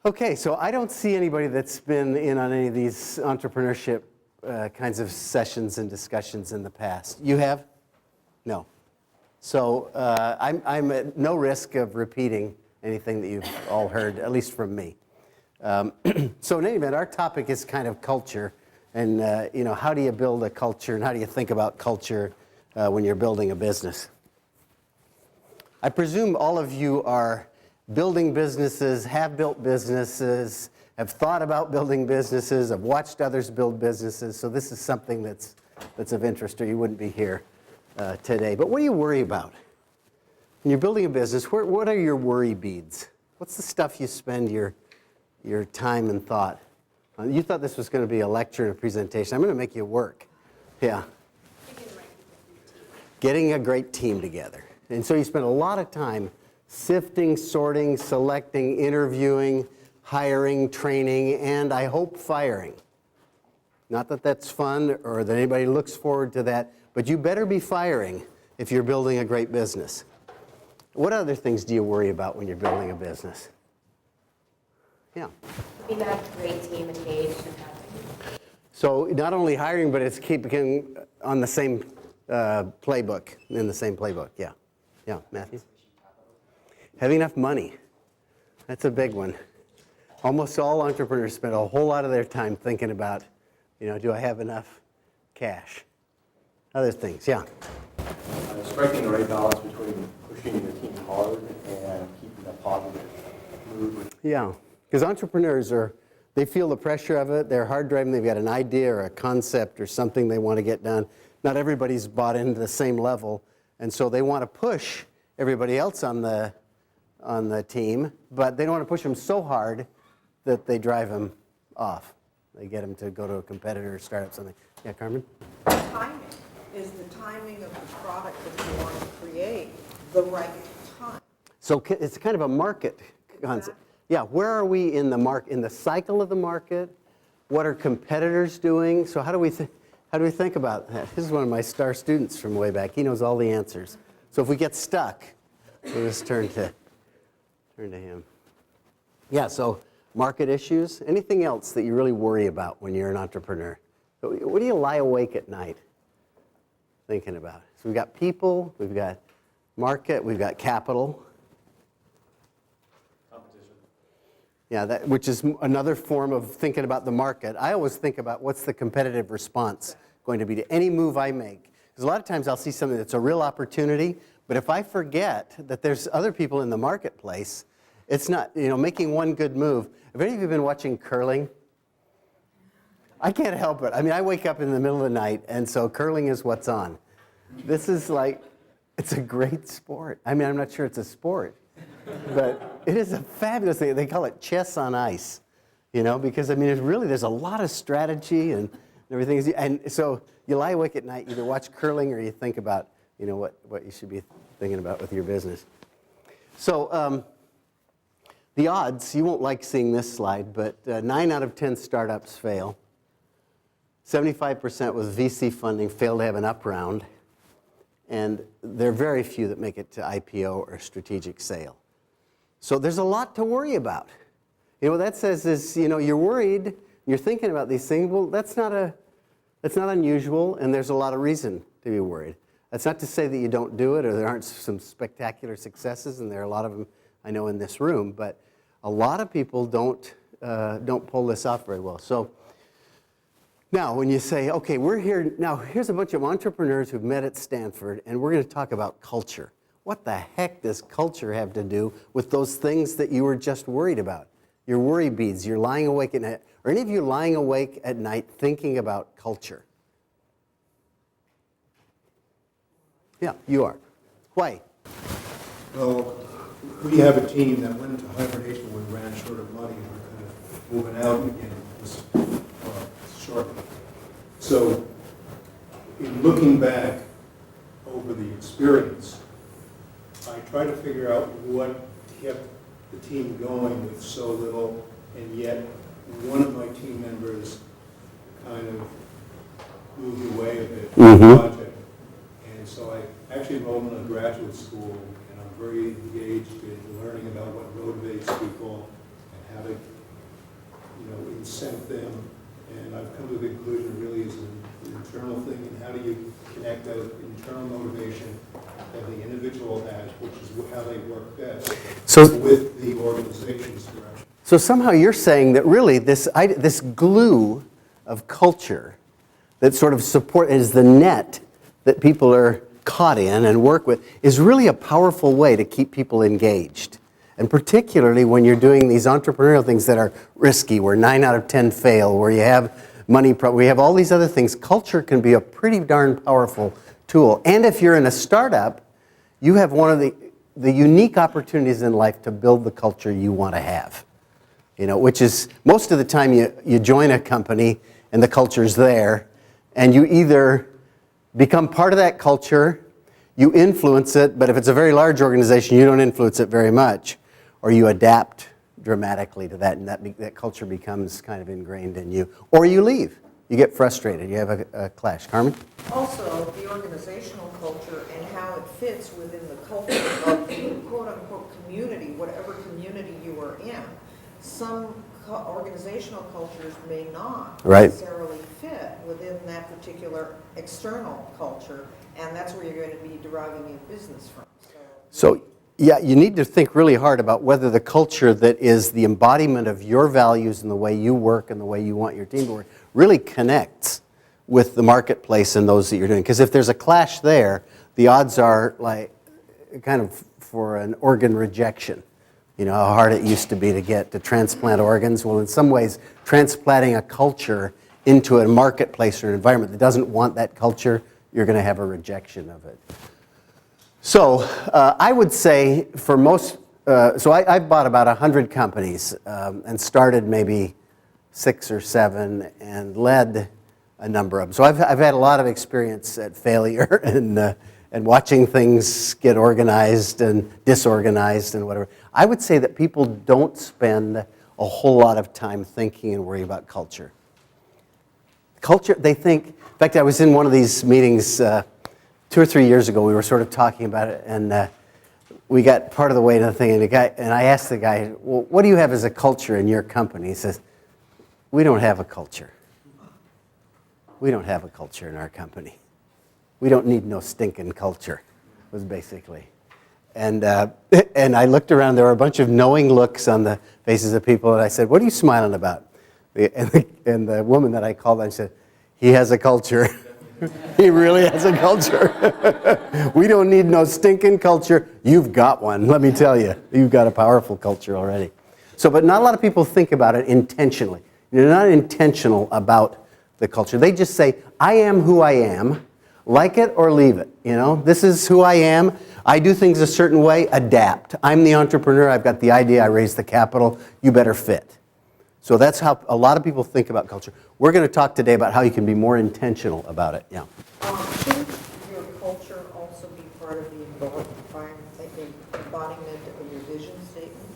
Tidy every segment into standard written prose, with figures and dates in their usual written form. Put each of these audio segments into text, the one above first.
Okay, so I don't see anybody that's been in on any of these entrepreneurship kinds of sessions and discussions in the past. You have? No. So I'm at no risk of repeating anything that you've all heard, at least from me. So in any event, our topic is kind of culture, and how do you build a culture, and how do you think about culture when you're building a business? I presume all of you are building businesses, have built businesses, have thought about building businesses, have watched others build businesses, so this is something that's of interest, or you wouldn't be here today. But what do you worry about? When you're building a business, what are your worry beads? What's the stuff you spend your time and thought on? You thought this was going to be a lecture and a presentation. I'm going to make you work. Yeah. Getting a great team together. And so you spend a lot of time sifting, sorting, selecting, interviewing, hiring, training, and I hope firing. Not that that's fun or that anybody looks forward to that, but you better be firing if you're building a great business. What other things do you worry about when you're building a business? Yeah. Keeping that great team engaged and happy. So not only hiring, but it's keeping on the same playbook, in the same playbook, yeah. Yeah, Matthew? Having enough money. That's a big one. Almost all entrepreneurs spend a whole lot of their time thinking about, do I have enough cash? Other things, yeah. Striking the right balance between pushing the team hard and keeping a positive mood. Yeah, because entrepreneurs they feel the pressure of it. They're hard driving. They've got an idea or a concept or something they want to get done. Not everybody's bought into the same level, and so they want to push everybody else on the team, but they don't want to push them so hard that they drive them off. They get them to go to a competitor or start up something. Yeah, Carmen? Timing. Is the timing of the product that you want to create the right time? So it's kind of a market concept. Yeah, where are we in the cycle of the market? What are competitors doing? So how do we think about that? This is one of my star students from way back. He knows all the answers. So if we get stuck, we'll just turn to him. Yeah, so market issues. Anything else that you really worry about when you're an entrepreneur? What do you lie awake at night thinking about? So we've got people, we've got market, we've got capital. Competition. Yeah, which is another form of thinking about the market. I always think about what's the competitive response going to be to any move I make. Because a lot of times I'll see something that's a real opportunity, but if I forget that there's other people in the marketplace, it's not, making one good move. Have any of you been watching curling? I can't help it. I mean, I wake up in the middle of the night, and so curling is what's on. This is it's a great sport. I mean, I'm not sure it's a sport, but it is a fabulous thing. They call it chess on ice, because, there's a lot of strategy and everything. And so you lie awake at night, either watch curling or you think about, what you should be thinking about with your business. So the odds, you won't like seeing this slide, but 9 out of 10 startups fail. 75% with VC funding fail to have an up round, and there are very few that make it to IPO or strategic sale. So there's a lot to worry about. What that says is, you're worried, you're thinking about these things. Well, that's not unusual, and there's a lot of reason to be worried. That's not to say that you don't do it or there aren't some spectacular successes, and there are a lot of them I know in this room, but a lot of people don't pull this off very well. So now when you say, okay, we're here, now here's a bunch of entrepreneurs who've met at Stanford, and we're going to talk about culture. What the heck does culture have to do with those things that you were just worried about? Your worry beads, you're lying awake at night. Are any of you lying awake at night thinking about culture? Yeah, you are. Why? Well, we have a team that went into hibernation when we ran short of money and we're kind of moving out again shortly. So, in looking back over the experience, I try to figure out what kept the team going with so little, and yet one of my team members kind of moved away a bit from the project. And so I actually enrolled in a graduate school, and I'm very engaged in learning about what motivates people and how to, incent them. And I've come to the conclusion it really is an internal thing, and how do you connect that internal motivation that the individual has, which is how they work best, with the organization's direction. So somehow you're saying that really this glue of culture that sort of is the net that people are caught in and work with is really a powerful way to keep people engaged. And particularly when you're doing these entrepreneurial things that are risky, where 9 out of 10 fail, where you have money, we have all these other things, culture can be a pretty darn powerful tool. And if you're in a startup, you have one of the unique opportunities in life to build the culture you want to have. Which is most of the time you join a company and the culture's there, and you either become part of that culture, you influence it, but if it's a very large organization, you don't influence it very much, or you adapt dramatically to that, and that culture becomes kind of ingrained in you, or you leave. You get frustrated. You have a clash. Carmen? Also, the organizational culture and how it fits within the culture of the quote-unquote community, whatever community you are in. Some organizational cultures may not necessarily fit within that particular external culture, and that's where you're going to be deriving your business from. So, yeah, you need to think really hard about whether the culture that is the embodiment of your values and the way you work and the way you want your team to work really connects with the marketplace and those that you're doing. Because if there's a clash there, the odds are like kind of for an organ rejection. How hard it used to be to transplant organs. Well, in some ways, transplanting a culture into a marketplace or an environment that doesn't want that culture, you're going to have a rejection of it. So I would say for most, I've bought about 100 companies and started maybe 6 or 7 and led a number of them. So I've had a lot of experience at failure and watching things get organized and disorganized and whatever. I would say that people don't spend a whole lot of time thinking and worrying about culture. Culture, they think, in fact, I was in one of these meetings 2 or 3 years ago. We were sort of talking about it, and we got part of the way to the thing, and I asked the guy, well, what do you have as a culture in your company? He says, we don't have a culture. We don't have a culture in our company. We don't need no stinking culture, was basically. And I looked around, there were a bunch of knowing looks on the faces of people, and I said, what are you smiling about? And the woman that I called, I said, he has a culture. He really has a culture. We don't need no stinking culture. You've got one, let me tell you. You've got a powerful culture already. But not a lot of people think about it intentionally. They're not intentional about the culture. They just say, I am who I am, like it or leave it. This is who I am. I do things a certain way, adapt. I'm the entrepreneur, I've got the idea, I raised the capital, you better fit. So that's how a lot of people think about culture. We're going to talk today about how you can be more intentional about it. Yeah. Shouldn't your culture also be part of the embodiment of your vision statement?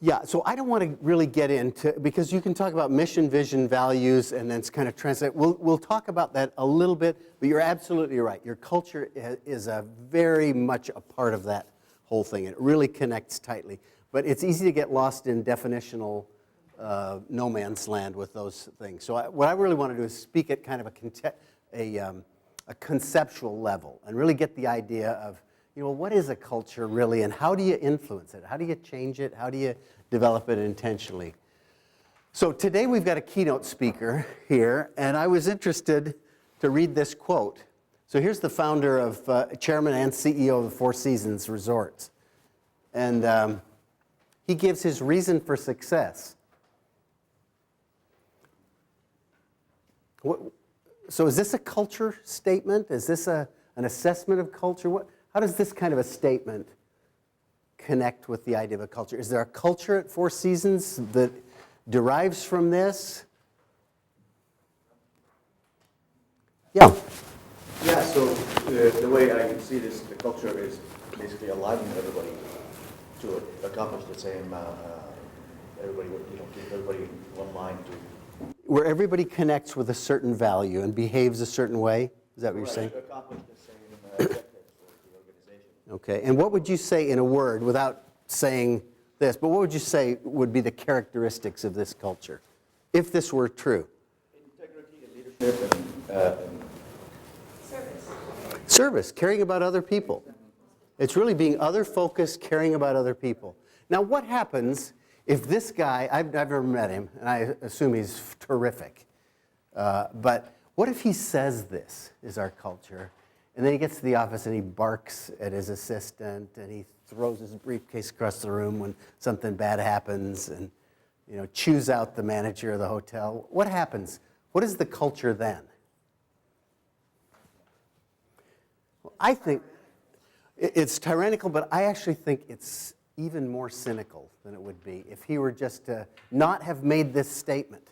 Yeah, so I don't want to really get into, because you can talk about mission, vision, values, and then kind of translate. We'll talk about that a little bit, but you're absolutely right. Your culture is a very much a part of that whole thing. It really connects tightly. But it's easy to get lost in definitional no man's land with those things. So what I really want to do is speak at kind of a conceptual level and really get the idea of, what is a culture really, and how do you influence it? How do you change it? How do you develop it intentionally? So today we've got a keynote speaker here, and I was interested to read this quote. So here's the founder of, Chairman and CEO of the Four Seasons Resorts. And he gives his reason for success. So is this a culture statement? Is this an assessment of culture? How does this kind of a statement connect with the idea of a culture? Is there a culture at Four Seasons that derives from this? Yeah. Yeah, so the way I see this, the culture is basically aligning everybody to accomplish the same, everybody, keep everybody in one line to... Where everybody connects with a certain value and behaves a certain way? Is that what you're saying? To accomplish the same objectives for the organization. Okay, and what would you say in a word, without saying this, but what would you say would be the characteristics of this culture, if this were true? Integrity and leadership and Service, caring about other people. It's really being other-focused, caring about other people. Now, what happens if this guy, I've never met him, and I assume he's terrific, but what if he says this is our culture, and then he gets to the office and he barks at his assistant, and he throws his briefcase across the room when something bad happens, and chews out the manager of the hotel? What happens? What is the culture then? I think it's tyrannical, but I actually think it's even more cynical than it would be if he were just to not have made this statement.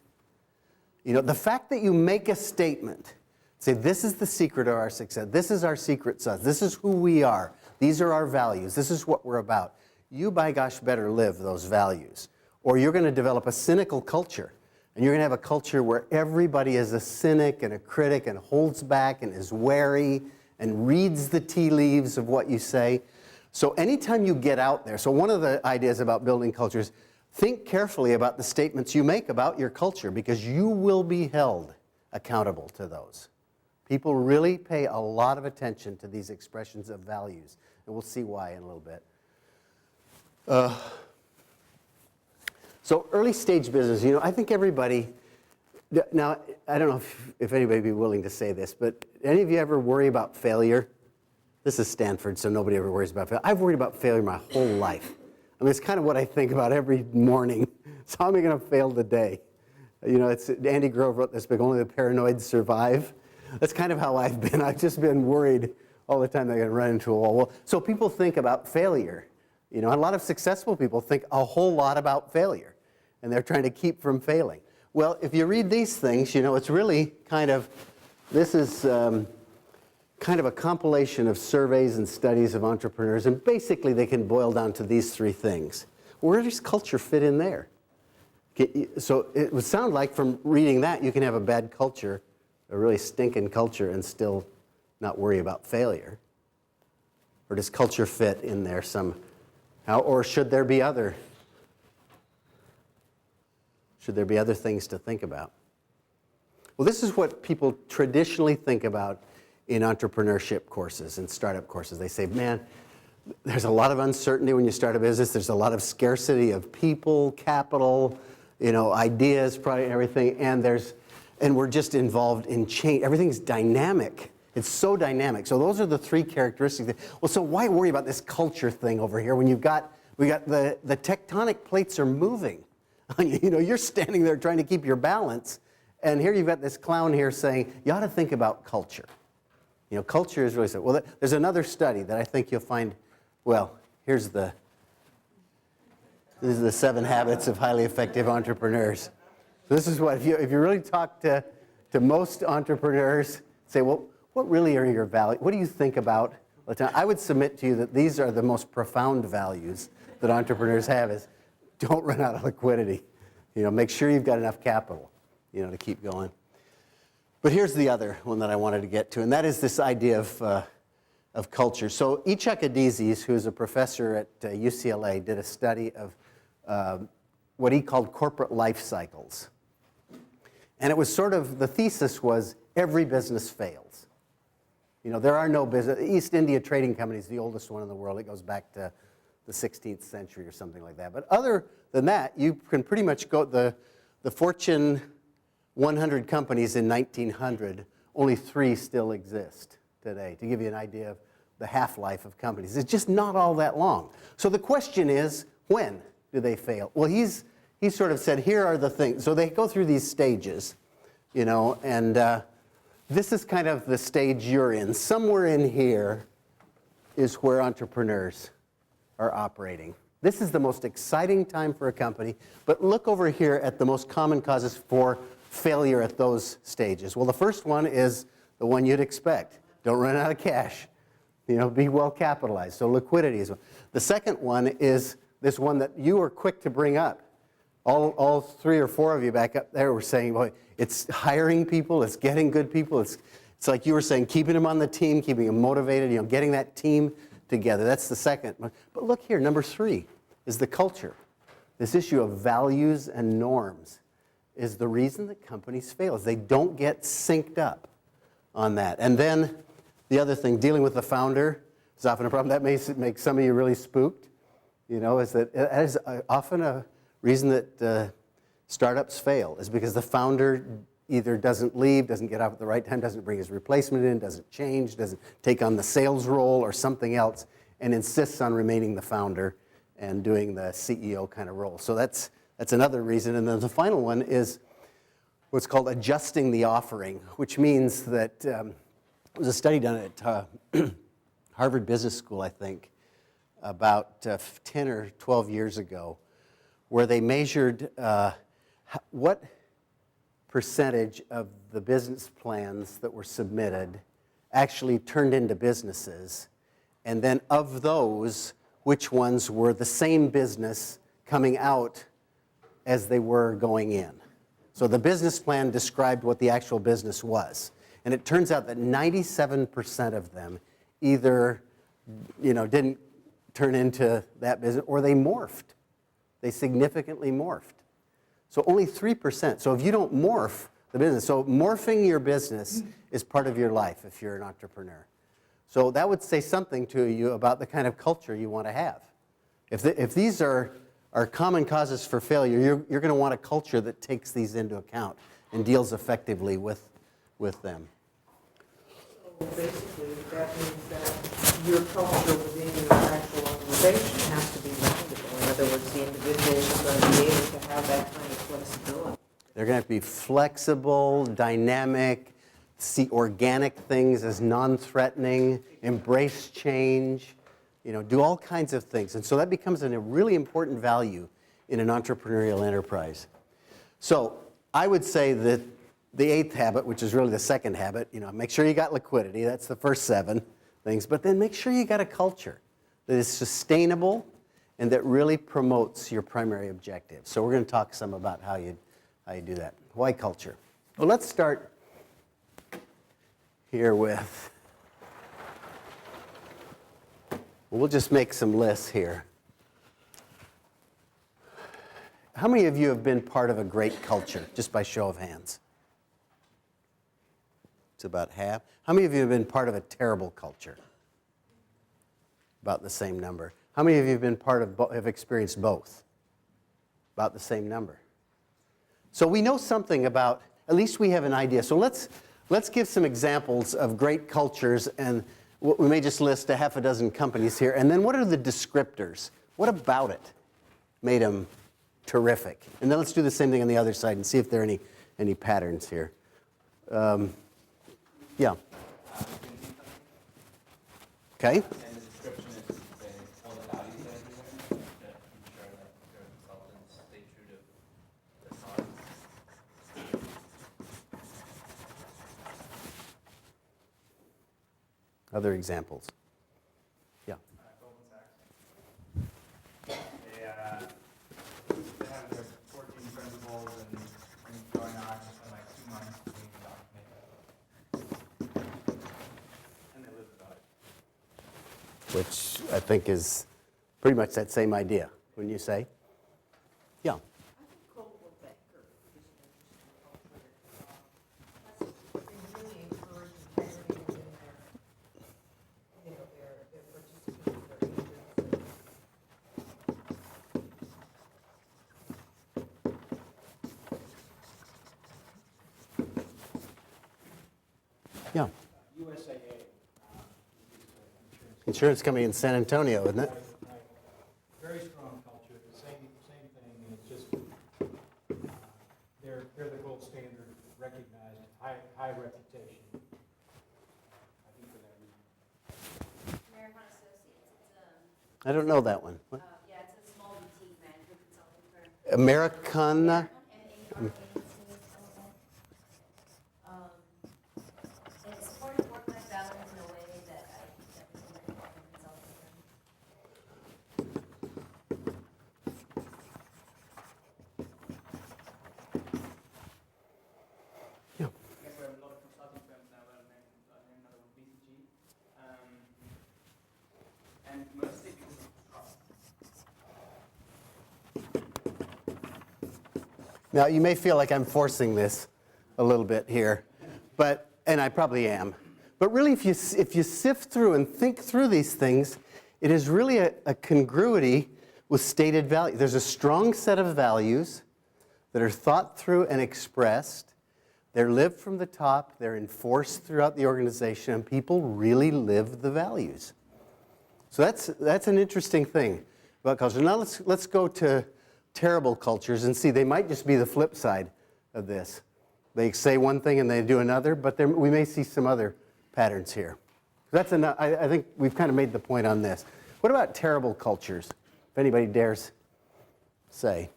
The fact that you make a statement, say this is the secret of our success, this is our secret sauce, this is who we are, these are our values, this is what we're about. You, by gosh, better live those values, or you're going to develop a cynical culture. And you're going to have a culture where everybody is a cynic and a critic and holds back and is wary and reads the tea leaves of what you say. So anytime you get out there, so one of the ideas about building cultures, think carefully about the statements you make about your culture, because you will be held accountable to those. People really pay a lot of attention to these expressions of values, and we'll see why in a little bit. So early stage business, I think everybody, now I don't know if anybody would be willing to say this, but any of you ever worry about failure? This is Stanford, so nobody ever worries about failure. I've worried about failure my whole life. I mean, it's kind of what I think about every morning. So how am I going to fail today? It's Andy Grove wrote this book, Only the Paranoid Survive. That's kind of how I've been. I've just been worried all the time that I'm going to run into a wall. Well, so people think about failure. A lot of successful people think a whole lot about failure, and they're trying to keep from failing. Well, if you read these things, it's really kind of, this is kind of a compilation of surveys and studies of entrepreneurs, and basically they can boil down to these three things. Where does culture fit in there? So it would sound like from reading that you can have a bad culture, a really stinking culture, and still not worry about failure. Or does culture fit in there somehow? Or should there be other things to think about? Well, this is what people traditionally think about in entrepreneurship courses and startup courses. They say, man, there's a lot of uncertainty when you start a business. There's a lot of scarcity of people, capital, ideas, product, and everything. And we're just involved in change. Everything's dynamic. It's so dynamic. So those are the three characteristics. Well, so why worry about this culture thing over here when we got the tectonic plates are moving? You're standing there trying to keep your balance, and here you've got this clown here saying, you ought to think about culture. Culture is really, well, there's another study that I think you'll find, well, these are the 7 habits of highly effective entrepreneurs. So this is what, if you really talk to most entrepreneurs, say, well, what really are your values? What do you think about? I would submit to you that these are the most profound values that entrepreneurs have is, don't run out of liquidity. Make sure you've got enough capital, to keep going. But here's the other one that I wanted to get to, and that is this idea of culture. So Ichak Adizes, who is a professor at UCLA, did a study of what he called corporate life cycles. And it was sort of, the thesis was, every business fails. There are no business. East India Trading Company is the oldest one in the world. It goes back to the 16th century or something like that. But other than that, you can pretty much go, the Fortune 100 companies in 1900, only 3 still exist today, to give you an idea of the half-life of companies. It's just not all that long. So the question is, when do they fail? Well, he sort of said, here are the things. So they go through these stages, and this is kind of the stage you're in. Somewhere in here is where entrepreneurs are operating. This is the most exciting time for a company, but look over here at the most common causes for failure at those stages. Well, the first one is the one you'd expect. Don't run out of cash. Be well capitalized. So liquidity is one. The second one is this one that you were quick to bring up. All 3 or 4 of you back up there were saying, well, it's hiring people, it's getting good people, it's like you were saying, keeping them on the team, keeping them motivated, getting that team together. That's the second one. But look here, number 3. is the culture. This issue of values and norms is the reason that companies fail, is they don't get synced up on that. And then the other thing, dealing with the founder is often a problem. That may make some of you really spooked, is that it is often a reason that startups fail, is because the founder either doesn't leave, doesn't get up at the right time, doesn't bring his replacement in, doesn't change, doesn't take on the sales role or something else, and insists on remaining the founder and doing the CEO kind of role. So that's another reason. And then the final one is what's called adjusting the offering, which means that there was a study done at Harvard Business School, I think, about 10 or 12 years ago, where they measured what percentage of the business plans that were submitted actually turned into businesses, and then of those, which ones were the same business coming out as they were going in. So the business plan described what the actual business was. And it turns out that 97% of them either didn't turn into that business, or they morphed. They significantly morphed. So only 3%. So if you don't morph the business, so morphing your business is part of your life if you're an entrepreneur. So that would say something to you about the kind of culture you want to have. If these are common causes for failure, you're going to want a culture that takes these into account and deals effectively with them. So basically, that means that your culture within your actual organization has to be malleable. In other words, the individuals are going to be able to have that kind of flexibility. They're going to have to be flexible, dynamic, see organic things as non-threatening, embrace change, do all kinds of things. And so that becomes a really important value in an entrepreneurial enterprise. So I would say that the 8th habit, which is really the second habit, make sure you got liquidity. That's the first 7 things. But then make sure you got a culture that is sustainable and that really promotes your primary objective. So we're going to talk some about how you do that. Why culture? Well, let's start here with, we'll just make some lists here. How many of you have been part of a great culture, just by show of hands? It's about half. How many of you have been part of a terrible culture? About the same number. How many of you have been part of, have experienced both? About the same number. So we know something about, at least we have an idea. So let's give some examples of great cultures, and we may just list a half a dozen companies here. And then what are the descriptors? What about it made them terrific? And then let's do the same thing on the other side and see if there are any patterns here. Yeah. Okay. And the description is all the values that are there to ensure that your consultants stay true to the cause. Other examples. Yeah. Goldman Sachs. They have their 14 principles and things going on in like 2 months to make a document. And they live about it. Which I think is pretty much that same idea, wouldn't you say? Yeah. I think Coldwell Banker is an interesting culture. They really encourage integrity within their participants, their agents. Yeah. USAA. Insurance company in San Antonio, isn't it? Right. Very strong culture, the same thing, and it's just, they're the gold standard, recognized, high reputation. I think for that reason. American Associates, I don't know that one. What? yeah, it's a small boutique management consulting firm. Americana? It supports work-life balance in a way that I think that was in the consulting firm. Yeah. I guess we have a lot of consulting firms now that are named another one, BCG. And mostly because of trust. Now, you may feel like I'm forcing this a little bit here, and I probably am. But really, if you sift through and think through these things, it is really a congruity with stated value. There's a strong set of values that are thought through and expressed. They're lived from the top. They're enforced throughout the organization, and people really live the values. So that's an interesting thing about culture. Now let's go to terrible cultures and see. They might just be the flip side of this. They say one thing and they do another, but we may see some other patterns here. That's enough. I think we've kind of made the point on this. What about terrible cultures? If anybody dares say.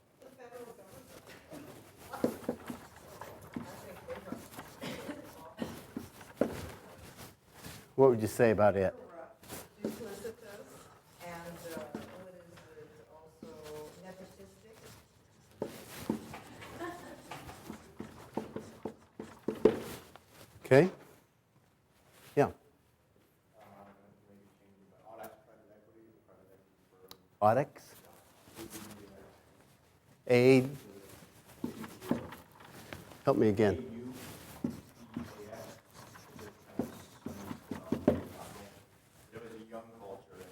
What would you say about it? Duplicitous, and what is it, also nepotistic? Okay. Yeah. Audix. Aid. Help me again. There was a young culture, and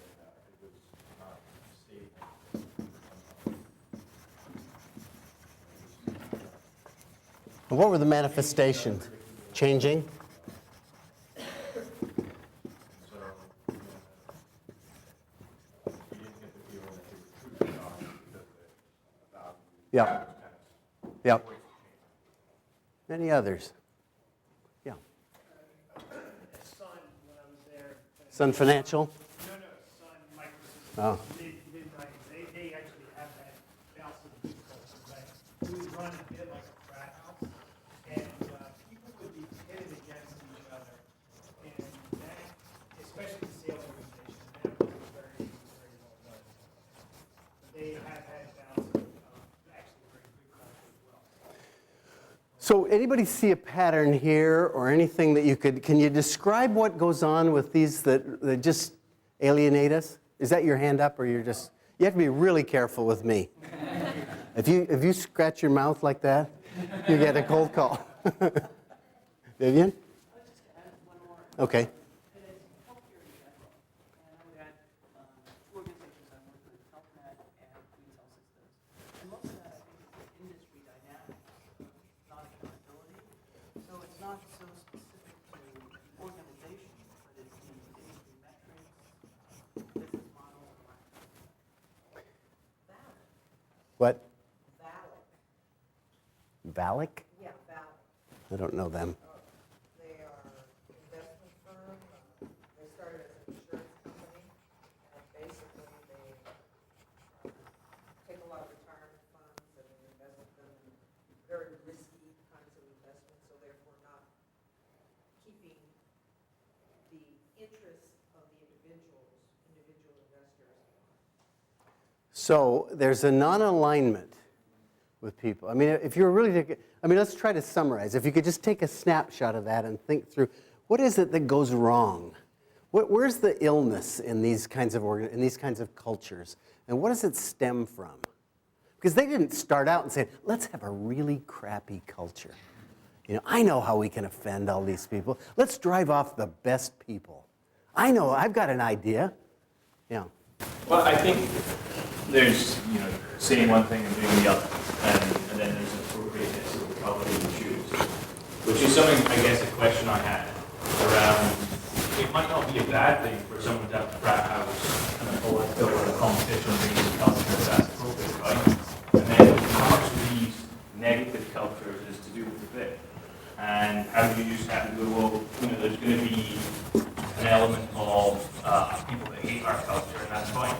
it was not stable. What were the manifestations? Changing? Yeah. Yeah. Any others? Yeah. Sun, when I was there. Sun Financial? No, Sun Microsystems. Oh. They actually have that balance of the culture, but we would run a bit like a frat house, and people would be pitted against each other, and that, especially the sales organization, that was very, very well done. But they have had balance of actually very good culture as well. So anybody see a pattern here or anything that can you describe what goes on with these that just alienate us? Is that your hand up or you have to be really careful with me. If you scratch your mouth like that, you get a cold call. Vivian? Okay. What? Valak? Yeah, Val. I don't know them. They are investment firm. They started as an insurance company, and basically they take a lot of retirement funds and invest them in very risky kinds of investments, so therefore not keeping the interests of the individual investors. So there's a non-alignment with people. I mean, if you're really, let's try to summarize. If you could just take a snapshot of that and think through, what is it that goes wrong? Where's the illness in these kinds of cultures? And what does it stem from? Because they didn't start out and say, let's have a really crappy culture. I know how we can offend all these people. Let's drive off the best people. I know, I've got an idea. Yeah. Well, I think there's, saying one thing and doing the other, and then there's appropriateness of the color you choose, which is something, I guess, a question I had around, it might not be a bad thing for someone to have a frat house and a bullet fill with a competition being culture if that's appropriate, right? And then how much of these negative cultures is to do with the fit? And how do you just have to go, well, there's going to be an element of people that hate our culture, and that's fine.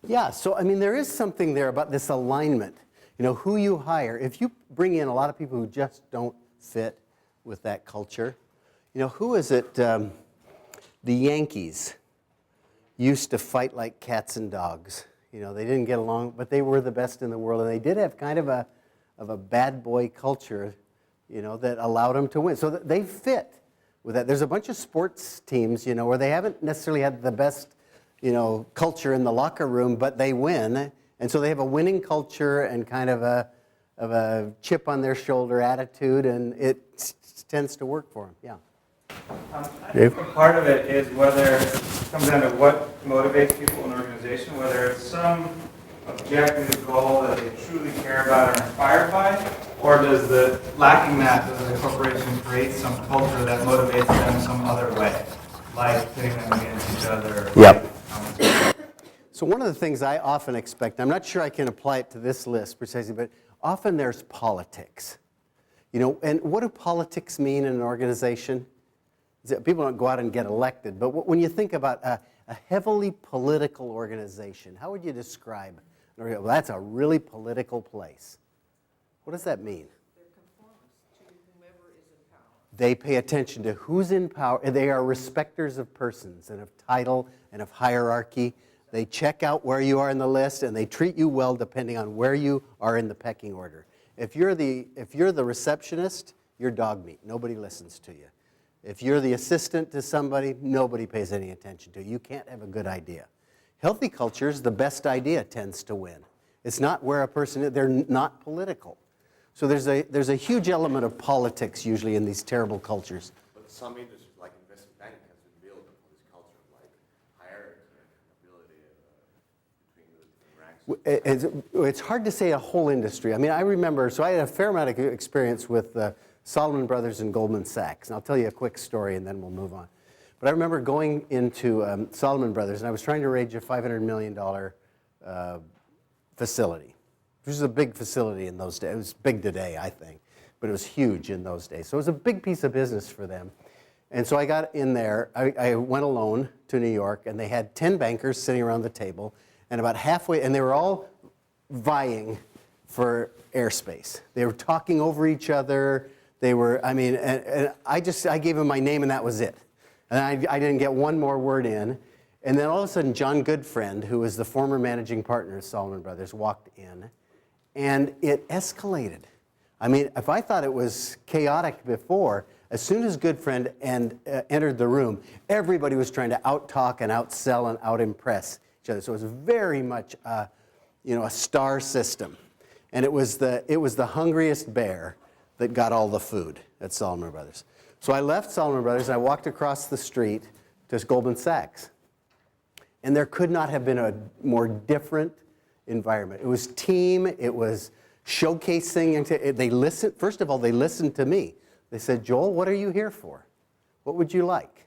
Yeah, so there is something there about this alignment. Who you hire. If you bring in a lot of people who just don't fit with that culture, who is it? The Yankees used to fight like cats and dogs. They didn't get along, but they were the best in the world, and they did have kind of a bad boy culture, that allowed them to win. So they fit with that. There's a bunch of sports teams, where they haven't necessarily had the best culture in the locker room, but they win, And so they have a winning culture and kind of a chip on their shoulder attitude, and it tends to work for them. Yeah. I think part of it is whether it comes down to what motivates people in an organization, whether it's some objective goal that they truly care about or are inspired by, or does lacking that, does the corporation create some culture that motivates them some other way, like pitting them against each other? Yep. So one of the things I often expect, I'm not sure I can apply it to this list precisely, but often there's politics. You know, and what do politics mean in an organization? People don't go out and get elected, but when you think about a heavily political organization, how would you describe? Well, that's a really political place. What does that mean? They're conformist to whomever is in power. They pay attention to who's in power. They are respecters of persons and of title and of hierarchy. They check out where you are in the list, and they treat you well depending on where you are in the pecking order. If you're the receptionist, you're dog meat. Nobody listens to you. If you're the assistant to somebody, nobody pays any attention to you. You can't have a good idea. Healthy cultures, the best idea tends to win. It's not where a person is. They're not political. So there's a huge element of politics usually in these terrible cultures. But some industries, like investment banking, has been built upon this culture of like hierarchy and ability between the different ranks. It's hard to say a whole industry. I mean, I remember, so I had a fair amount of experience with Salomon Brothers and Goldman Sachs. And I'll tell you a quick story and then we'll move on. But I remember going into Salomon Brothers, and I was trying to raise a $500 million facility. This was a big facility in those days. It was big today, I think, but it was huge in those days. So it was a big piece of business for them. And so I got in there. I went alone to New York, and they had 10 bankers sitting around the table, and about halfway, and they were all vying for airspace. They were talking over each other. They were, I mean, and I gave them my name, and that was it. And I didn't get one more word in. And then all of a sudden, John Goodfriend, who was the former managing partner of Salomon Brothers, walked in, and it escalated. I mean, if I thought it was chaotic before, as soon as Goodfriend entered the room, everybody was trying to out-talk and outsell and out-impress each other. So it was very much, a star system. And it was the hungriest bear that got all the food at Salomon Brothers. So I left Salomon Brothers and I walked across the street to Goldman Sachs. And there could not have been a more different environment. It was team, it was showcasing. They listened, first of all, they listened to me. They said, Joel, what are you here for? What would you like?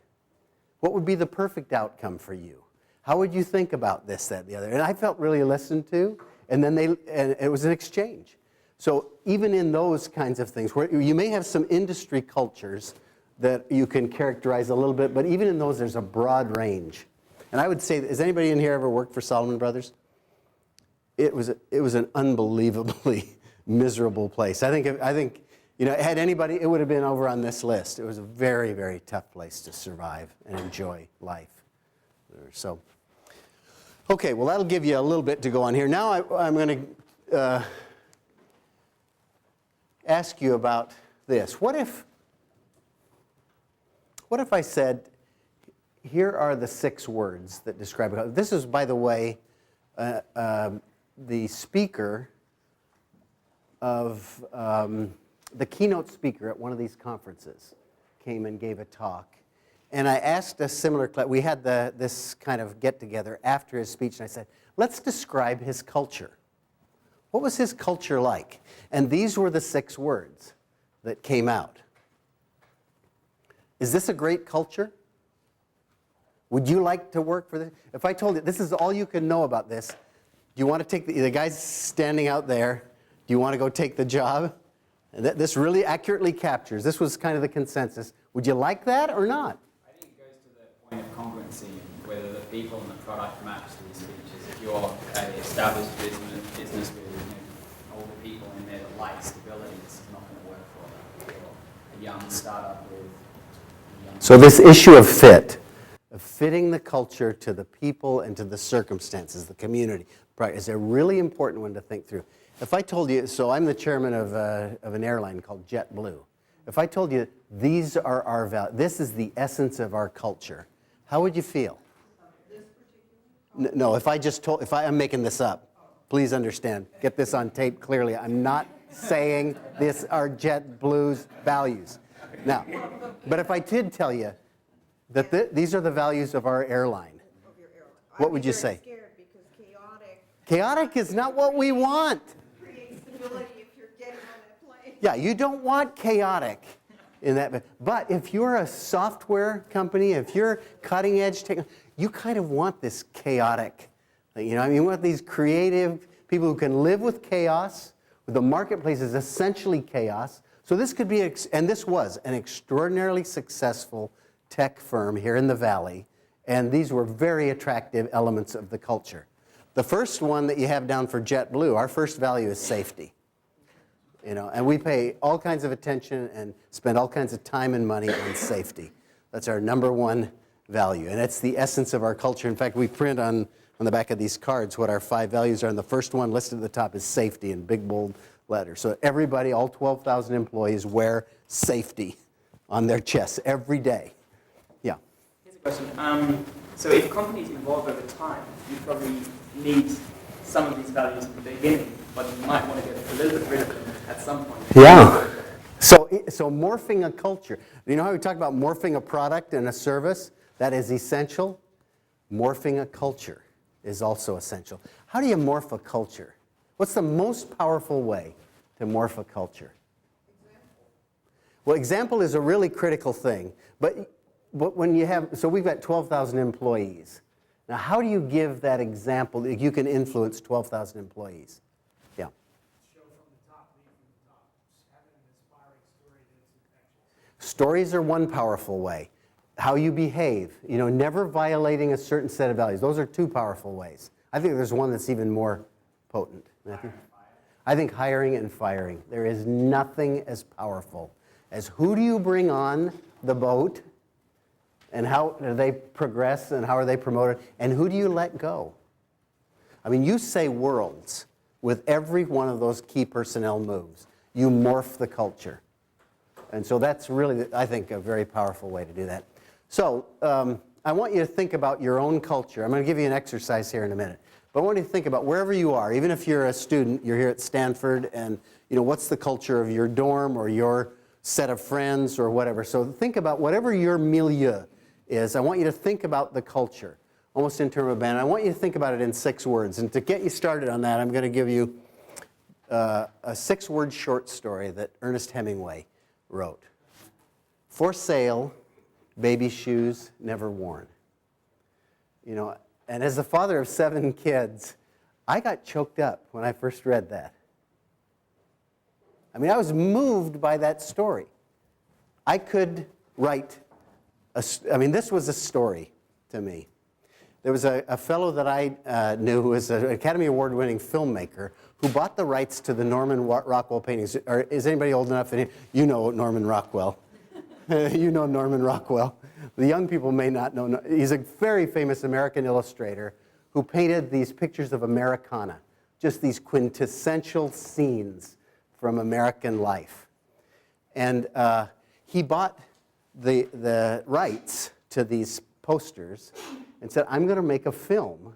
What would be the perfect outcome for you? How would you think about this, that, and the other? And I felt really listened to, and then and it was an exchange. So even in those kinds of things, where you may have some industry cultures that you can characterize a little bit, but even in those, there's a broad range. And I would say, has anybody in here ever worked for Salomon Brothers? It was an unbelievably miserable place. I think had anybody, it would have been over on this list. It was a very, very tough place to survive and enjoy life. So, okay, well, that'll give you a little bit to go on here. Now I'm going to ask you about this. What if I said, here are the 6 words that describe it. This is, by the way, the speaker of, the keynote speaker at one of these conferences came and gave a talk. And I asked a similar, we had this kind of get-together after his speech, and I said, let's describe his culture. What was his culture like? And these were the 6 words that came out. Is this a great culture? Would you like to work for this? If I told you, this is all you can know about this, do you want to take the guys standing out there, do you want to go take the job? And this really accurately captures, this was kind of the consensus. Would you like that or not? I think it goes to the point of congruency, whether the people and the product match these features. If you're an established business with all the people in there that like stability, it's not going to work for them. If you're a young startup with So this issue of fit, of fitting the culture to the people and to the circumstances, the community, is a really important one to think through. If I told you, so I'm the chairman of an airline called JetBlue. If I told you these are our values, this is the essence of our culture, how would you feel? No, if I just told, I'm making this up. Please understand, get this on tape clearly. I'm not saying this are JetBlue's values. Now, but if I did tell you that these are the values of our airline, Of your airline. what would you say? I'd be very scared because chaotic Chaotic is not what we want. creates stability if you're getting on that plane. Yeah, you don't want chaotic in that. But if you're a software company, if you're cutting edge technology, you kind of want this chaotic. You know, I mean, you want these creative people who can live with chaos. The marketplace is essentially chaos. So this could be, and this was an extraordinarily successful tech firm here in the Valley. And these were very attractive elements of the culture. The first one that you have down for JetBlue, our first value is safety. You know, and we pay all kinds of attention and spend all kinds of time and money on safety. That's our number one value, and it's the essence of our culture. In fact, we print on the back of these cards what our 5 values are, and the first one listed at the top is safety in big, bold letters. So everybody, all 12,000 employees, wear safety on their chests every day. Yeah. Here's a question. So if companies evolve over time, you probably need some of these values at the beginning, but you might want to get a little bit rid of them at some point. Yeah. So morphing a culture. You know how we talk about morphing a product and a service? That is essential. Morphing a culture is also essential. How do you morph a culture? What's the most powerful way to morph a culture? Well, example is a really critical thing. But when you have, so we've got 12,000 employees. Now, how do you give that example that you can influence 12,000 employees? Yeah. Show from the top, lead from the top. Just have an inspiring story that's infectious. Stories are one powerful way. How you behave, you know, never violating a certain set of values. Those are 2 powerful ways. I think there's one that's even more potent. Matthew? I think hiring and firing. There is nothing as powerful as who do you bring on the boat and how do they progress and how are they promoted and who do you let go? I mean, you say worlds with every one of those key personnel moves. You morph the culture. And so that's really, I think, a very powerful way to do that. So I want you to think about your own culture. I'm going to give you an exercise here in a minute. But I want you to think about wherever you are, even if you're a student, you're here at Stanford, and you know, what's the culture of your dorm or your set of friends or whatever. So think about whatever your milieu is. I want you to think about the culture, almost in terms of band. I want you to think about it in 6 words. And to get you started on that, I'm going to give you a 6-word short story that Ernest Hemingway wrote. For sale, baby shoes never worn. You know, and as the father of 7 kids, I got choked up when I first read that. I mean, I was moved by that story. I could write, this was a story to me. There was a fellow that I knew who was an Academy Award-winning filmmaker who bought the rights to the Norman Rockwell paintings. Is anybody old enough? You know Norman Rockwell. You know Norman Rockwell. The young people may not know. He's a very famous American illustrator who painted these pictures of Americana, just these quintessential scenes from American life. And he bought the rights to these posters and said, I'm going to make a film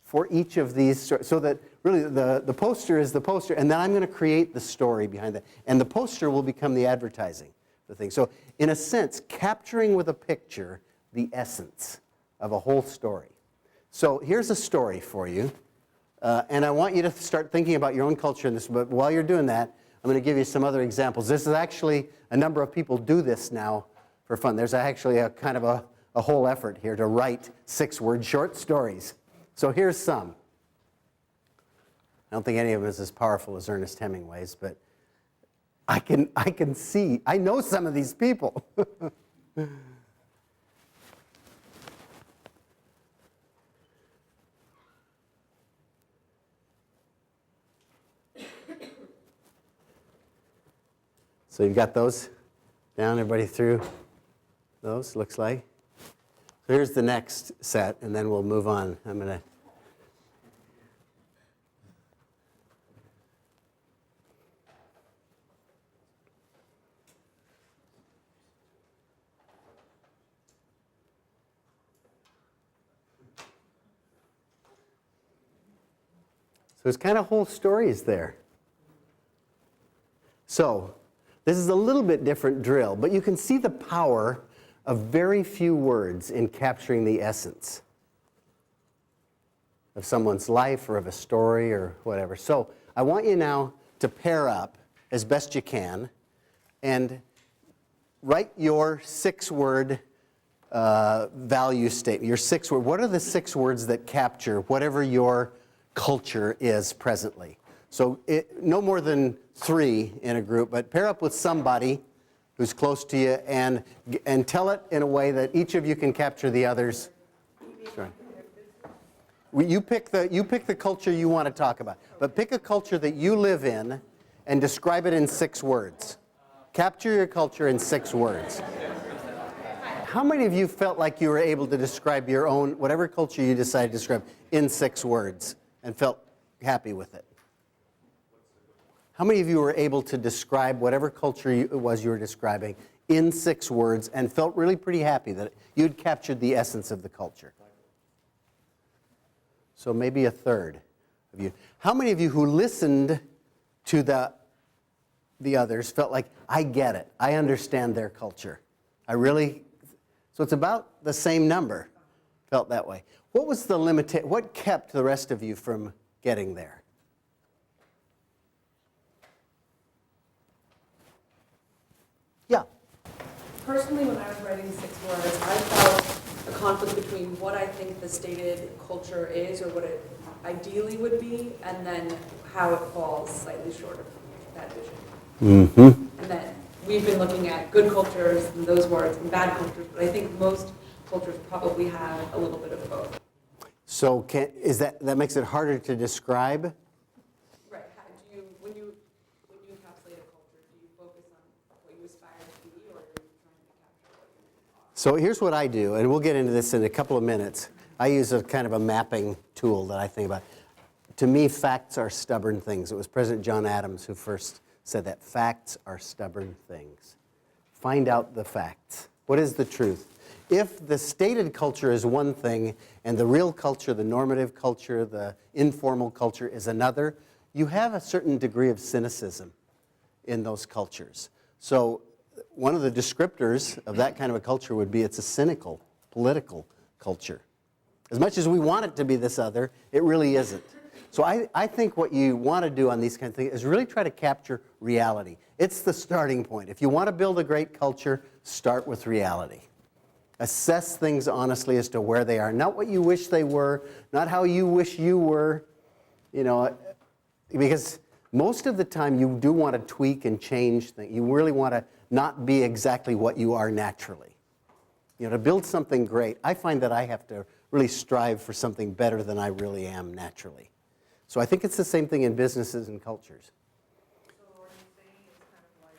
for each of these, so that really the poster is the poster, and then I'm going to create the story behind that. And the poster will become the advertising. The thing. So in a sense, capturing with a picture the essence of a whole story. So here's a story for you, and I want you to start thinking about your own culture in this, but while you're doing that, I'm going to give you some other examples. This is actually, a number of people do this now for fun. There's actually a kind of a whole effort here to write 6-word short stories. So here's some. I don't think any of them is as powerful as Ernest Hemingway's, but I can see, I know some of these people. So you've got those down, everybody through those, looks like. So here's the next set, and then we'll move on. I'm going to So it's kind of whole stories there. So this is a little bit different drill, but you can see the power of very few words in capturing the essence of someone's life or of a story or whatever. So I want you now to pair up as best you can and write your 6-word value statement, your 6-word. What are the 6 words that capture whatever your culture is presently? So no more than 3 in a group, but pair up with somebody who's close to you and tell it in a way that each of you can capture the others. Sorry. You pick the culture you want to talk about, but pick a culture that you live in and describe it in 6 words. Capture your culture in 6 words. How many of you felt like you were able to describe your own, whatever culture you decided to describe, in 6 words and felt happy with it? How many of you were able to describe whatever culture it was you were describing in 6 words and felt really pretty happy that you'd captured the essence of the culture? So maybe a third of you. How many of you who listened to the others felt like, I get it, I understand their culture? So it's about the same number, felt that way. What was the what kept the rest of you from getting there? Yeah. Personally, when I was writing 6 words, I felt a conflict between what I think the stated culture is or what it ideally would be, and then how it falls slightly short of that vision. Mm-hmm. And then we've been looking at good cultures and those words and bad cultures, but I think most cultures probably have a little bit of both. So that makes it harder to describe? Right. When you encapsulate a culture, do you focus on what you aspire to be, or are you trying to capture what you are? So here's what I do, and we'll get into this in a couple of minutes. I use a kind of a mapping tool that I think about. To me, facts are stubborn things. It was President John Adams who first said that. Facts are stubborn things. Find out the facts. What is the truth? If the stated culture is one thing and the real culture, the normative culture, the informal culture is another, you have a certain degree of cynicism in those cultures. So one of the descriptors of that kind of a culture would be it's a cynical, political culture. As much as we want it to be this other, it really isn't. So I think what you want to do on these kind of things is really try to capture reality. It's the starting point. If you want to build a great culture, start with reality. Assess things honestly as to where they are. Not what you wish they were, not how you wish you were, because most of the time you do want to tweak and change things. You really want to not be exactly what you are naturally. To build something great, I find that I have to really strive for something better than I really am naturally. So I think it's the same thing in businesses and cultures. So are you saying it's kind of like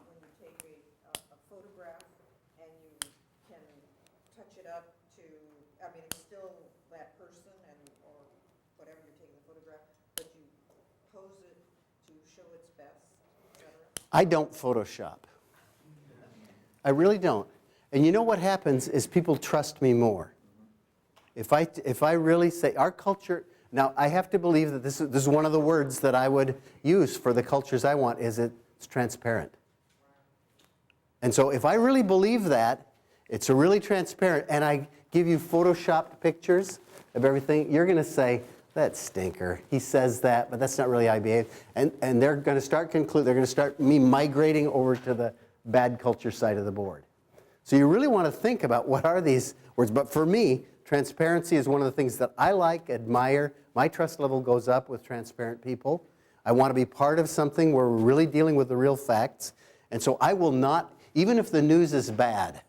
when you take a photograph and you can touch it up to, it's still that person or whatever you're taking the photograph, but you pose it to show its best, et cetera? I don't Photoshop. I really don't. And you know what happens is people trust me more. If I really say our culture, now I have to believe that this is one of the words that I would use for the cultures I want, is it's transparent. And so if I really believe that, it's a really transparent, and I give you Photoshopped pictures of everything, you're going to say, that stinker. He says that, but that's not really how I behave. And they're going to start me migrating over to the bad culture side of the board. So you really want to think about what are these words. But for me, transparency is one of the things that I like, admire. My trust level goes up with transparent people. I want to be part of something where we're really dealing with the real facts. And so I will not, even if the news is bad,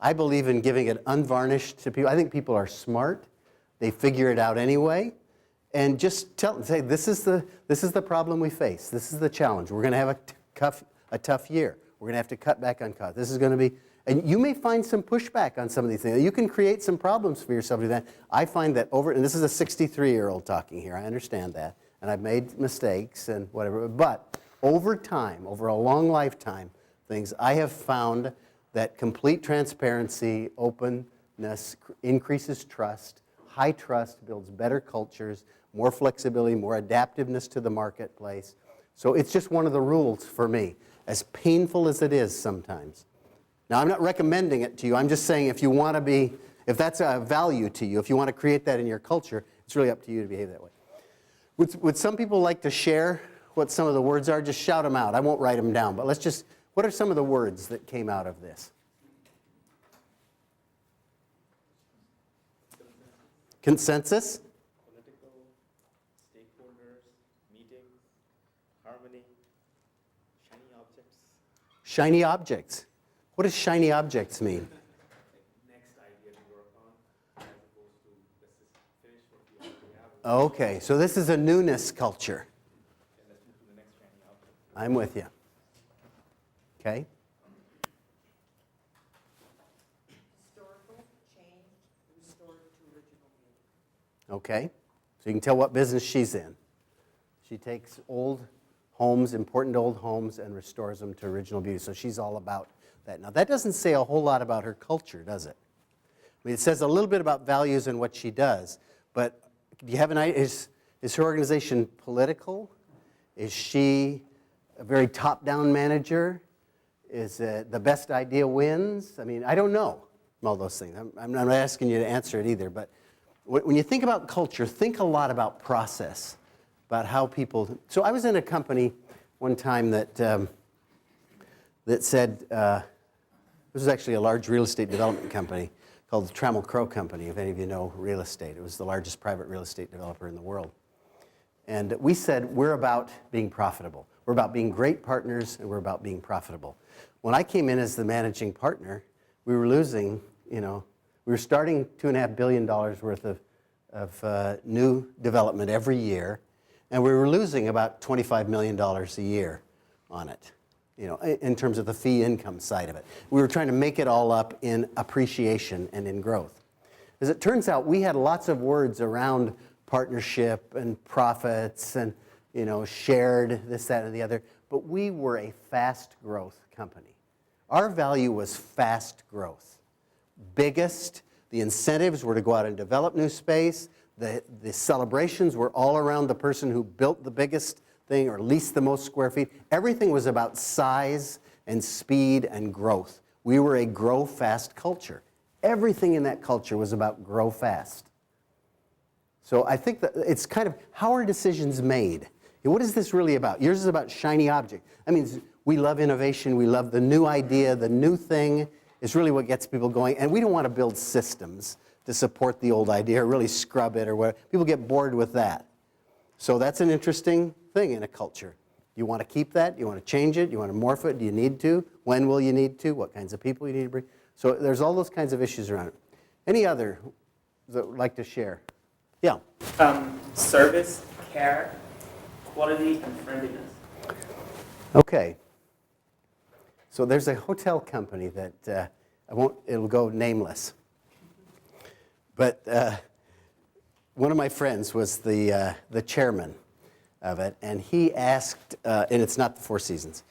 I believe in giving it unvarnished to people. I think people are smart. They figure it out anyway. And just say, this is the problem we face. This is the challenge. We're going to have a tough year. We're going to have to cut back on costs. This is going to be, and you may find some pushback on some of these things. You can create some problems for yourself with that. I find that and this is a 63-year-old talking here, I understand that, and I've made mistakes and whatever, but over time, over a long lifetime, I have found that complete transparency, openness, increases trust, high trust, builds better cultures, more flexibility, more adaptiveness to the marketplace. So it's just one of the rules for me, as painful as it is sometimes. Now, I'm not recommending it to you. I'm just saying if you want to be, if that's a value to you, if you want to create that in your culture, it's really up to you to behave that way. Would some people like to share what some of the words are? Just shout them out. I won't write them down, but let's just, what are some of the words that came out of this? Consensus? Political, stakeholders, meetings, harmony, shiny objects. Shiny objects. What does shiny objects mean? Next idea to work on, as opposed to let's just finish what we already have. Okay, so this is a newness culture. And let's move to the next shiny object. I'm with you. Okay? Historical, changed, restored to original meaning. Okay, so you can tell what business she's in. She takes old homes, important old homes, and restores them to original beauty. So she's all about that. Now, that doesn't say a whole lot about her culture, does it? I mean, it says a little bit about values and what she does, but do you have an idea? Is her organization political? Is she a very top-down manager? Is it the best idea wins? I mean, I don't know all those things. I'm not asking you to answer it either, but when you think about culture, think a lot about process, about how people. So I was in a company one time that said, this was actually a large real estate development company called the Trammell Company, if any of you know real estate. It was the largest private real estate developer in the world. And we said, we're about being profitable. We're about being great partners, and we're about being profitable. When I came in as the managing partner, we were losing, we were starting $2.5 billion worth of new development every year, and we were losing about $25 million a year on it, in terms of the fee income side of it. We were trying to make it all up in appreciation and in growth. As it turns out, we had lots of words around partnership and profits and shared this, that, and the other, but we were a fast growth company. Our value was fast growth. Biggest, the incentives were to go out and develop new space. The celebrations were all around the person who built the biggest thing or leased the most square feet. Everything was about size and speed and growth. We were a grow fast culture. Everything in that culture was about grow fast. So I think that it's kind of, how are decisions made? What is this really about? Yours is about shiny object. I mean, we love innovation. We love the new idea, the new thing is really what gets people going. And we don't want to build systems to support the old idea or really scrub it or whatever. People get bored with that. So that's an interesting thing in a culture. You want to keep that? You want to change it? You want to morph it? Do you need to? When will you need to? What kinds of people you need to bring? So there's all those kinds of issues around it. Any other that would like to share? Yeah. Service, care, quality, and friendliness. Okay. So there's a hotel company that it'll go nameless. But one of my friends was the chairman of it, and he asked, and it's not the Four Seasons,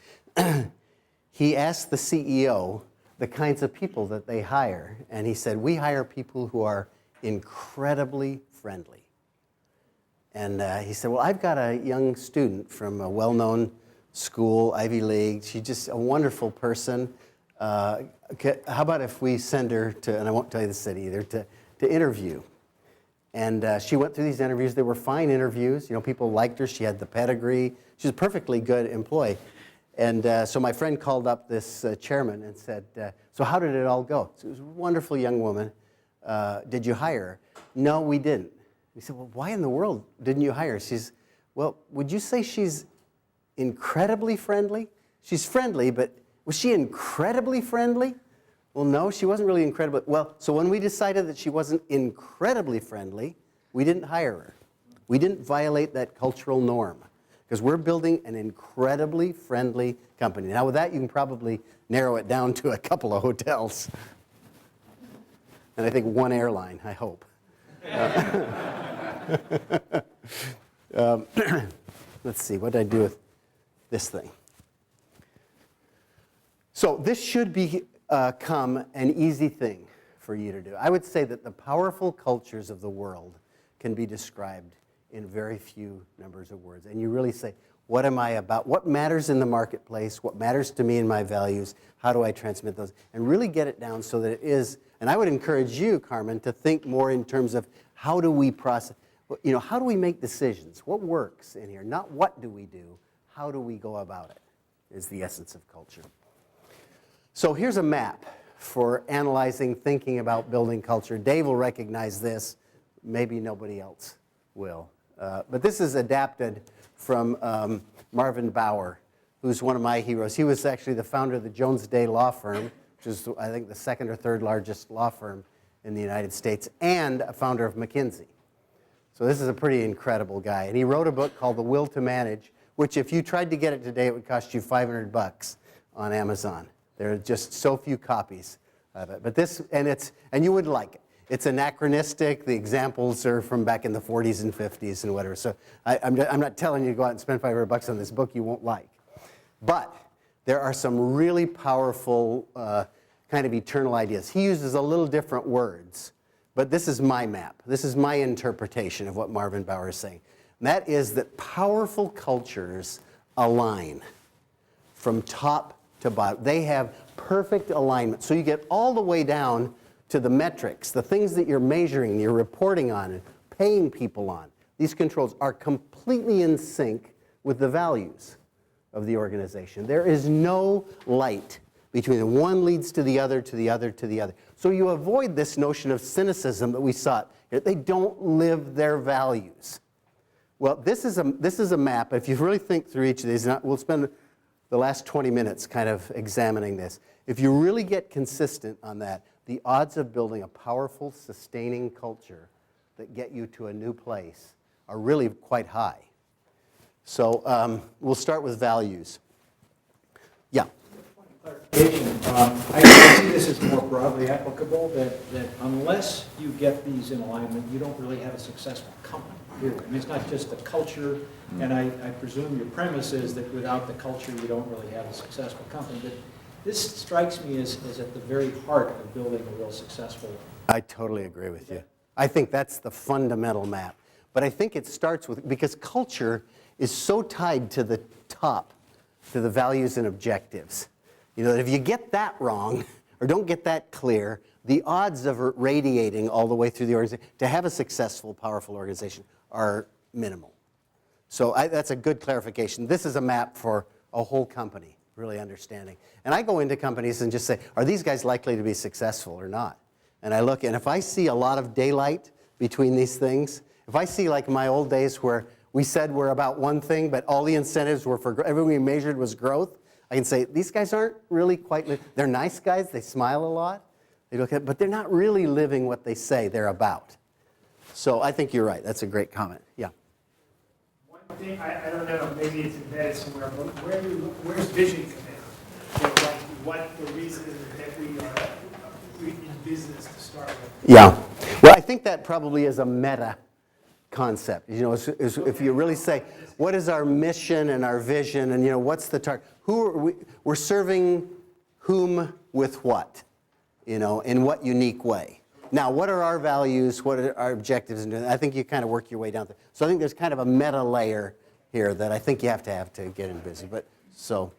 he asked the CEO the kinds of people that they hire, and he said, we hire people who are incredibly friendly. And he said, well, I've got a young student from a well-known school, Ivy League. She's just a wonderful person. How about if we send her to, and I won't tell you the city either, to interview. And she went through these interviews. They were fine interviews. People liked her. She had the pedigree. She's a perfectly good employee. And so my friend called up this chairman and said, so how did it all go? So it was a wonderful young woman. Did you hire her? No, we didn't. He said, well, why in the world didn't you hire her? She's, well, would you say she's incredibly friendly? She's friendly, but was she incredibly friendly? Well, no, she wasn't really incredibly. Well, so when we decided that she wasn't incredibly friendly, we didn't hire her. We didn't violate that cultural norm because we're building an incredibly friendly company. Now, with that, you can probably narrow it down to a couple of hotels. And I think one airline, I hope. Let's see, what did I do with this thing? So this should become an easy thing for you to do. I would say that the powerful cultures of the world can be described in very few numbers of words. And you really say, what am I about? What matters in the marketplace? What matters to me and my values? How do I transmit those? And really get it down so that it is, and I would encourage you, Carmen, to think more in terms of how do we process, how do we make decisions? What works in here? Not what do we do, how do we go about it is the essence of culture. So here's a map for analyzing, thinking about building culture. Dave will recognize this. Maybe nobody else will. But this is adapted from Marvin Bower, who's one of my heroes. He was actually the founder of the Jones Day Law Firm, which is, I think, the second or third largest law firm in the United States, and a founder of McKinsey. So this is a pretty incredible guy. And he wrote a book called The Will to Manage, which if you tried to get it today, it would cost you $500 on Amazon. There are just so few copies of it. But this, and you would like it. It's anachronistic. The examples are from back in the 40s and 50s and whatever. So I'm not telling you to go out and spend $500 on this book you won't like. But there are some really powerful kind of eternal ideas. He uses a little different words, but this is my map. This is my interpretation of what Marvin Bower is saying. And that is that powerful cultures align from top to bottom. They have perfect alignment. So you get all the way down to the metrics, the things that you're measuring, you're reporting on, and paying people on. These controls are completely in sync with the values of the organization. There is no light between them. One leads to the other, to the other, to the other. So you avoid this notion of cynicism that we saw. They don't live their values. Well, this is a map. If you really think through each of these, and we'll spend the last 20 minutes kind of examining this. If you really get consistent on that, the odds of building a powerful, sustaining culture that get you to a new place are really quite high. So we'll start with values. Yeah. Clarification. I see this as more broadly applicable, that unless you get these in alignment, you don't really have a successful company. Period. I mean, it's not just the culture, and I presume your premise is that without the culture, you don't really have a successful company. But this strikes me as at the very heart of building a real successful. I totally agree with you. I think that's the fundamental map. But I think it starts with, because culture is so tied to the top, to the values and objectives. You know, if you get that wrong, or don't get that clear, the odds of it radiating all the way through the organization, to have a successful, powerful organization, are minimal. So that's a good clarification. This is a map for a whole company, really understanding. And I go into companies and just say, are these guys likely to be successful or not? And I look, and if I see a lot of daylight between these things, if I see like my old days where we said we're about one thing, but all the incentives were for, everything we measured was growth, I can say, these guys aren't really quite, they're nice guys, they smile a lot, they look at, but they're not really living what they say they're about. So I think you're right, that's a great comment, yeah. One thing, I don't know, maybe it's embedded somewhere, but where's vision come in? Like what the reason that we are in business to start with? Yeah, well I think that probably is a meta concept. You know, if you really say, what is our mission and our vision, and you know, what's the target? Who are we? We're serving whom with what? You know, in what unique way? Now, what are our values? What are our objectives? And I think you kind of work your way down there. So I think there's kind of a meta layer here that I think you have to get in busy. But so,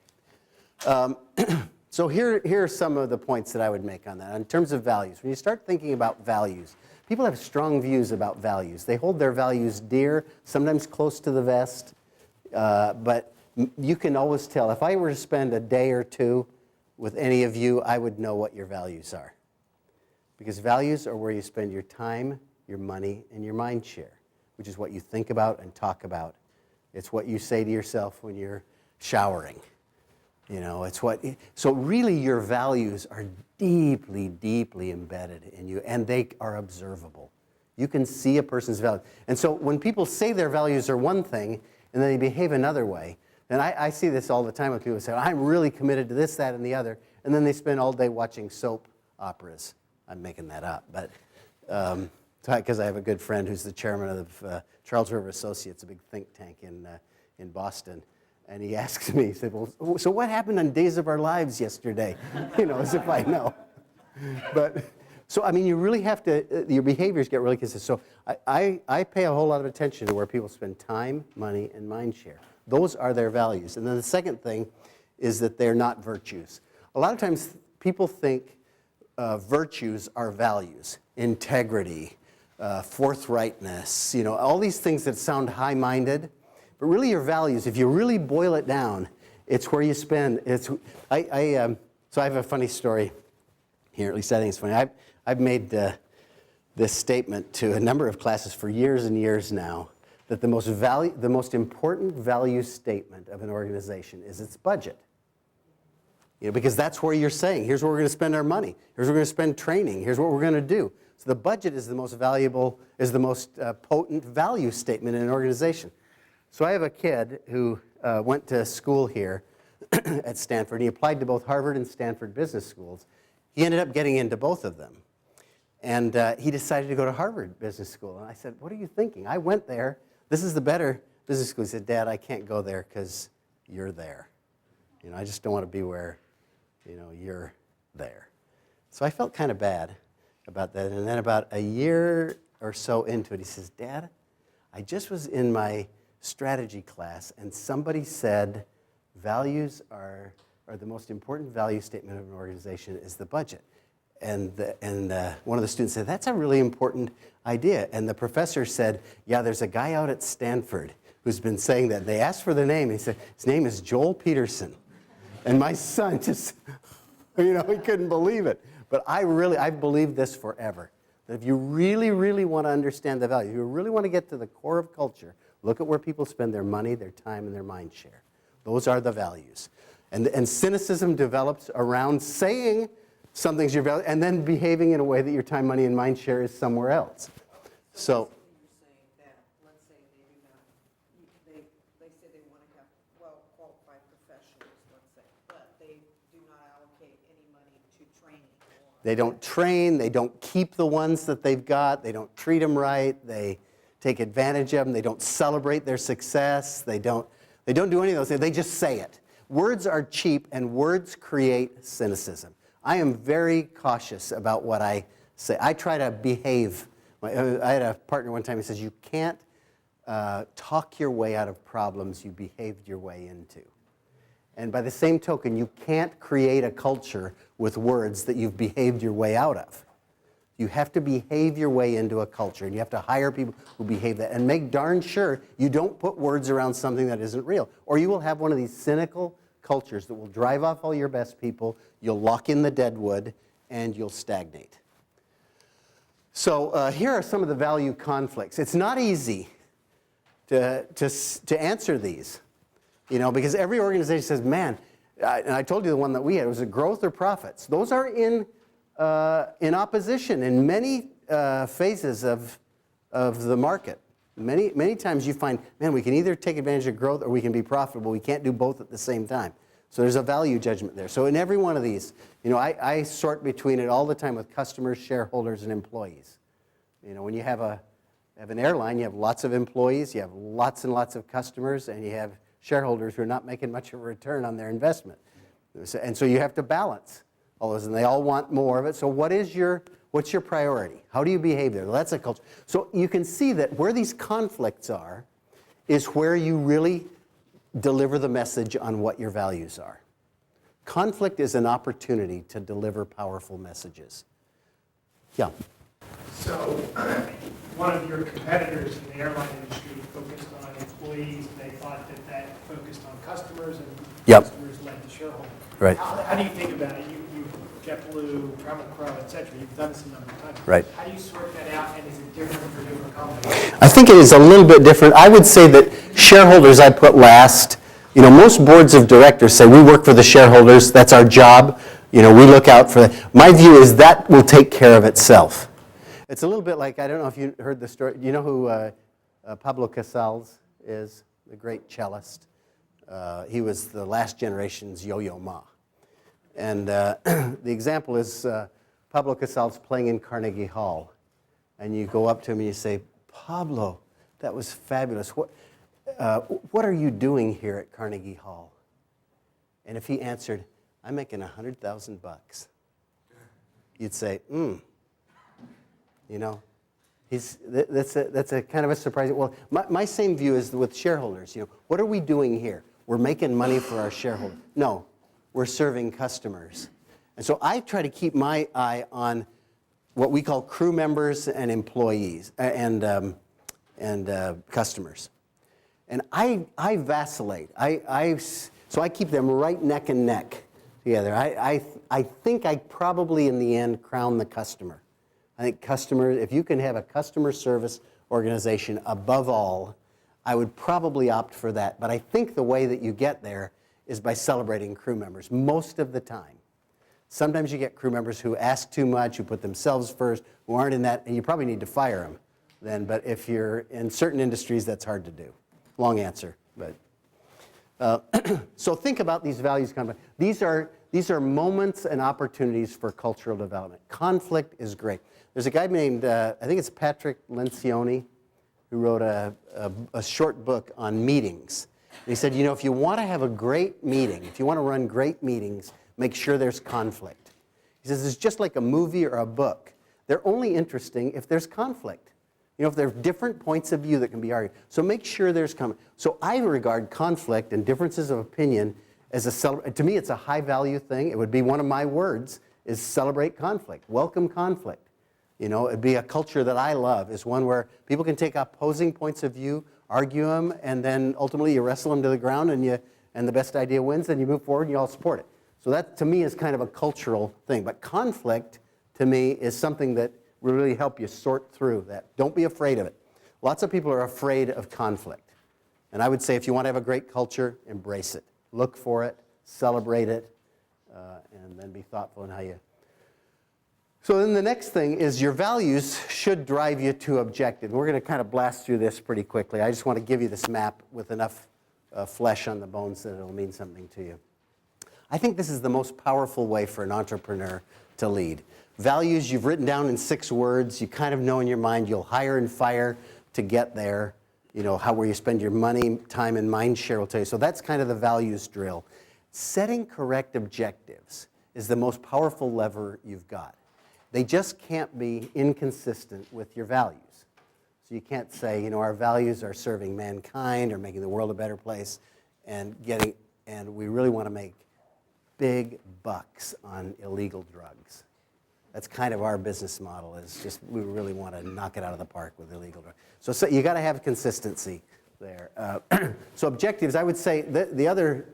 so here are some of the points that I would make on that. In terms of values, when you start thinking about values, people have strong views about values. They hold their values dear, sometimes close to the vest, but you can always tell. If I were to spend a day or two with any of you, I would know what your values are. Because values are where you spend your time, your money, and your mind share, which is what you think about and talk about. It's what you say to yourself when you're showering. You know, it's what, so really your values are deeply, deeply embedded in you, and they are observable. You can see a person's value. And so when people say their values are one thing, and then they behave another way, and I see this all the time with people who say, I'm really committed to this, that, and the other, and then they spend all day watching soap operas. I'm making that up, but because I have a good friend who's the chairman of Charles River Associates, a big think tank in Boston. And he asks me, he said, well, so what happened on Days of Our Lives yesterday? You know, as if I know. But So, I mean, you really have to, your behaviors get really consistent. So I pay a whole lot of attention to where people spend time, money, and mind share. Those are their values. And then the second thing is that they're not virtues. A lot of times people think virtues are values, integrity, forthrightness, all these things that sound high-minded. But really your values, if you really boil it down, it's where you spend. So I have a funny story here, at least I think it's funny. I've made this statement to a number of classes for years and years now, that the most important value statement of an organization is its budget. Because that's where you're saying, here's where we're going to spend our money, here's where we're going to spend training, here's what we're going to do. So the budget is the most valuable, is the most potent value statement in an organization. So I have a kid who went to school here at Stanford. He applied to both Harvard and Stanford business schools. He ended up getting into both of them. And he decided to go to Harvard Business School. And I said, what are you thinking? I went there. This is the better business school. He said, Dad, I can't go there because you're there. I just don't want to be where, you're there. So I felt kind of bad about that. And then about a year or so into it, he says, Dad, I just was in my strategy class, and somebody said values are the most important value statement of an organization is the budget. And one of the students said, that's a really important idea. And the professor said, yeah, there's a guy out at Stanford who's been saying that. They asked for the name. He said, his name is Joel Peterson. And my son just, he couldn't believe it. But I've believed this forever. That if you really, really want to understand the value, if you really want to get to the core of culture, look at where people spend their money, their time, and their mind share. Those are the values. And cynicism develops around saying something's your value and then behaving in a way that your time, money, and mind share is somewhere else. So you're saying that, let's say they do not, they say they want to have well-qualified professionals, let's say, but they do not allocate any money to training. they don't train, they don't keep the ones that they've got, they don't treat them right, they take advantage of them, they don't celebrate their success, they don't do any of those things, they just say it. Words are cheap and words create cynicism. I am very cautious about what I say. I try to behave. I had a partner one time who says, you can't talk your way out of problems you behaved your way into. And by the same token, you can't create a culture with words that you've behaved your way out of. You have to behave your way into a culture, and you have to hire people who behave that, and make darn sure you don't put words around something that isn't real, or you will have one of these cynical cultures that will drive off all your best people, you'll lock in the deadwood, and you'll stagnate. So here are some of the value conflicts. It's not easy to answer these, because every organization says, man, and I told you the one that we had, was it growth or profits? Those are in opposition in many phases of the market. Many times you find, man, we can either take advantage of growth or we can be profitable. We can't do both at the same time. So there's a value judgment there. So in every one of these, I sort between it all the time with customers, shareholders, and employees. When you have an airline, you have lots of employees, you have lots and lots of customers, and you have shareholders who are not making much of a return on their investment. And so you have to balance all those, and they all want more of it. So what's your priority? How do you behave there? Well, that's a culture. So you can see that where these conflicts are is where you really deliver the message on what your values are. Conflict is an opportunity to deliver powerful messages. Yeah. So one of your competitors in the airline industry focused on employees, and they thought that focused on customers, and customers led to shareholders. Right. How do you think about it? You JetBlue, Trammell, et cetera, you've done this a number of times. Right. How do you sort that out, and is it different for different companies? I think it is a little bit different. I would say that shareholders I put last. Most boards of directors say we work for the shareholders, that's our job. We look out for that. My view is that will take care of itself. It's a little bit like, I don't know if you heard the story, you know who Pablo Casals is, the great cellist? He was the last generation's Yo-Yo Ma. And the example is Pablo Casals playing in Carnegie Hall. And you go up to him and you say, Pablo, that was fabulous. What are you doing here at Carnegie Hall? And if he answered, I'm making $100,000, you'd say, you know? That's a kind of a surprising, well, my same view is with shareholders, you know, what are we doing here? We're making money for our shareholders. No, we're serving customers. And so I try to keep my eye on what we call crew members and employees and customers. And I vacillate. So I keep them right neck and neck together. I think I probably in the end crown the customer. I think if you can have a customer service organization above all, I would probably opt for that. But I think the way that you get there is by celebrating crew members most of the time. Sometimes you get crew members who ask too much, who put themselves first, who aren't in that, and you probably need to fire them then. But if you're in certain industries, that's hard to do. Long answer, but. So think about these values. These are moments and opportunities for cultural development. Conflict is great. There's a guy named, I think it's Patrick Lencioni, who wrote a short book on meetings. And he said, you know, if you want to have a great meeting, if you want to run great meetings, make sure there's conflict. He says it's just like a movie or a book. They're only interesting if there's conflict. You know, if there are different points of view that can be argued. So make sure there's conflict. So I regard conflict and differences of opinion as to me, it's a high value thing. It would be one of my words is celebrate conflict, welcome conflict. You know, it'd be a culture that I love, is one where people can take opposing points of view, argue them, and then ultimately you wrestle them to the ground and the best idea wins, and you move forward and you all support it. So that to me is kind of a cultural thing. But conflict to me is something that will really help you sort through that. Don't be afraid of it. Lots of people are afraid of conflict. And I would say if you want to have a great culture, embrace it. Look for it, celebrate it, and then be thoughtful in how you. So then the next thing is your values should drive you to objectives. We're going to kind of blast through this pretty quickly. I just want to give you this map with enough flesh on the bones that it'll mean something to you. I think this is the most powerful way for an entrepreneur to lead. Values you've written down in 6 words, you kind of know in your mind, you'll hire and fire to get there. You know, where you spend your money, time, and mind share will tell you. So that's kind of the values drill. Setting correct objectives is the most powerful lever you've got. They just can't be inconsistent with your values. So you can't say, you know, our values are serving mankind or making the world a better place and we really want to make big bucks on illegal drugs. That's kind of our business model, is just we really want to knock it out of the park with illegal drugs. So you got to have consistency there. So objectives, I would say the other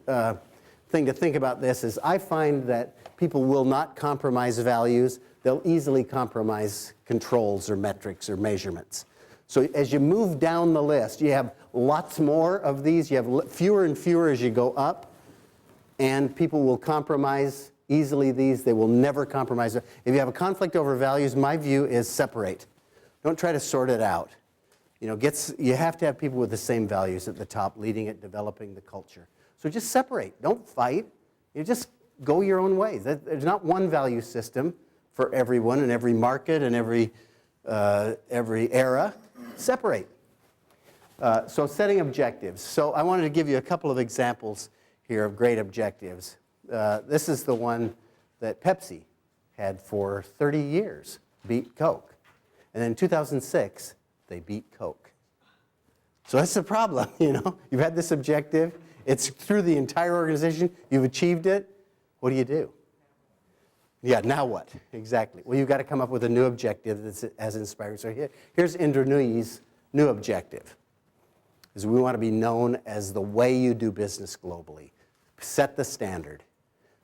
thing to think about this is I find that people will not compromise values. They'll easily compromise controls or metrics or measurements. So as you move down the list, you have lots more of these. You have fewer and fewer as you go up, and people will compromise easily these. They will never compromise. If you have a conflict over values, my view is separate. Don't try to sort it out. You know, you have to have people with the same values at the top, leading it, developing the culture. So just separate. Don't fight. You just go your own way. There's not one value system for everyone in every market and every era. Separate. So setting objectives. So I wanted to give you a couple of examples here of great objectives. This is the one that Pepsi had for 30 years, beat Coke. And in 2006, they beat Coke. So that's the problem, you know. You've had this objective. It's through the entire organization. You've achieved it. What do? Yeah, now what? Exactly. Well, you've got to come up with a new objective that's as inspiring. So here's Indra Nooyi's new objective, is we want to be known as the way you do business globally. Set the standard.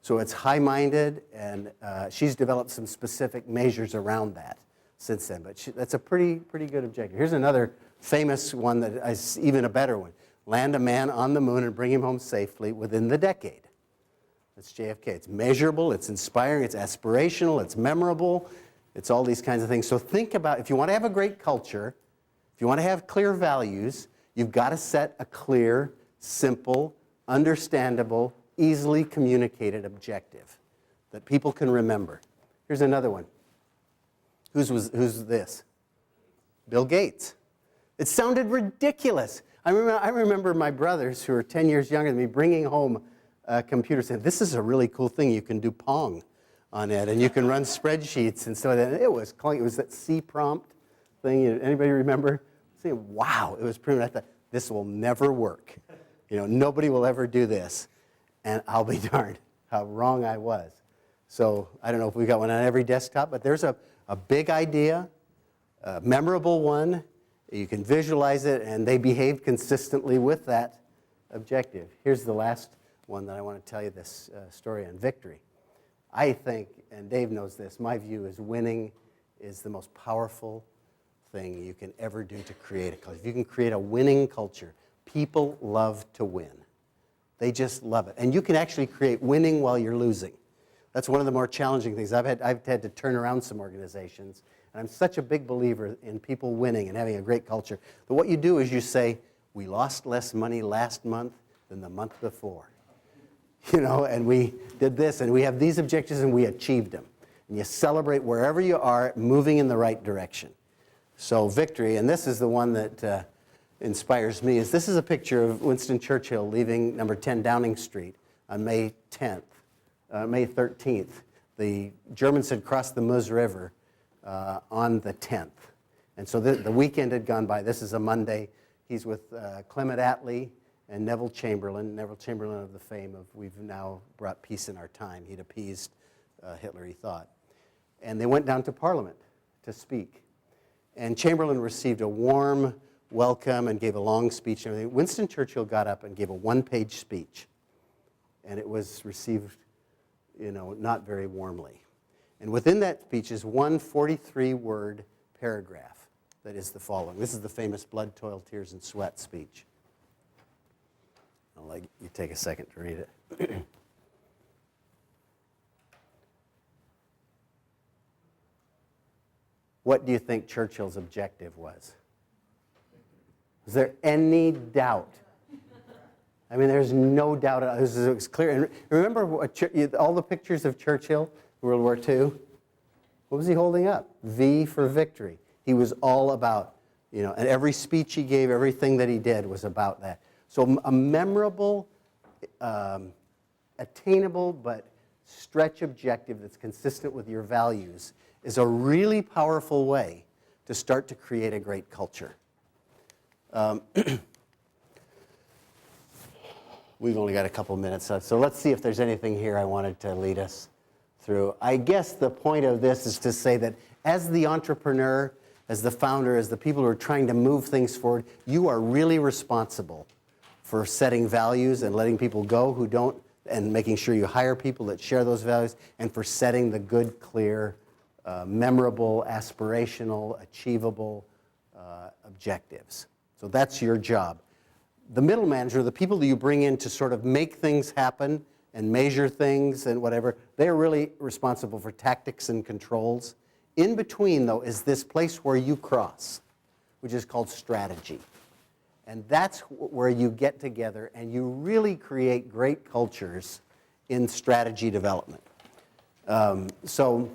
So it's high-minded, and she's developed some specific measures around that since then. But that's a pretty good objective. Here's another famous one that is even a better one. Land a man on the moon and bring him home safely within the decade. That's JFK. It's measurable, it's inspiring, it's aspirational, it's memorable, it's all these kinds of things. So think about, if you want to have a great culture, if you want to have clear values, you've got to set a clear, simple, understandable, easily communicated objective that people can remember. Here's another one. Who's this? Bill Gates. It sounded ridiculous. I remember my brothers, who are 10 years younger than me, bringing home a computer saying, this is a really cool thing. You can do Pong on it, and you can run spreadsheets and so that. It was clunky. It was that C prompt thing. Anybody remember? Saying, wow, it was pretty. I thought this will never work. Nobody will ever do this, and I'll be darned how wrong I was. So I don't know if we got one on every desktop, but there's a big idea, a memorable one. You can visualize it, and they behaved consistently with that objective. Here's the last one that I want to tell you this story on, victory. I think, and Dave knows this, my view is winning is the most powerful thing you can ever do to create a culture. If you can create a winning culture, people love to win. They just love it. And you can actually create winning while you're losing. That's one of the more challenging things. I've had to turn around some organizations, and I'm such a big believer in people winning and having a great culture that what you do is you say, we lost less money last month than the month before. And we did this, and we have these objectives, and we achieved them. And you celebrate wherever you are, moving in the right direction. So victory, and this is the one that inspires me, this is a picture of Winston Churchill leaving number 10 Downing Street on May 13th. The Germans had crossed the Meuse River on the 10th. And so the weekend had gone by. This is a Monday. He's with Clement Attlee and Neville Chamberlain of the fame of we've now brought peace in our time. He'd appeased Hitler, he thought. And they went down to Parliament to speak. And Chamberlain received a warm welcome and gave a long speech and everything. Winston Churchill got up and gave a one-page speech. And it was received, not very warmly. And within that speech is one 43-word paragraph that is the following. This is the famous blood, toil, tears, and sweat speech. I'll let you take a second to read it. What do you think Churchill's objective was? Is there any doubt? I mean, there's no doubt. It was clear. And remember all the pictures of Churchill in World War II? What was he holding up? V for victory. He was all about, and every speech he gave, everything that he did was about that. So a memorable, attainable, but stretch objective that's consistent with your values is a really powerful way to start to create a great culture. We've only got a couple minutes left, so let's see if there's anything here I wanted to lead us through. I guess the point of this is to say that as the entrepreneur, as the founder, as the people who are trying to move things forward, you are really responsible for setting values and letting people go who don't, and making sure you hire people that share those values, and for setting the good, clear, memorable, aspirational, achievable objectives. So that's your job. The middle manager, the people that you bring in to sort of make things happen and measure things and whatever, they're really responsible for tactics and controls. In between, though, is this place where you cross, which is called strategy. And that's where you get together and you really create great cultures in strategy development. So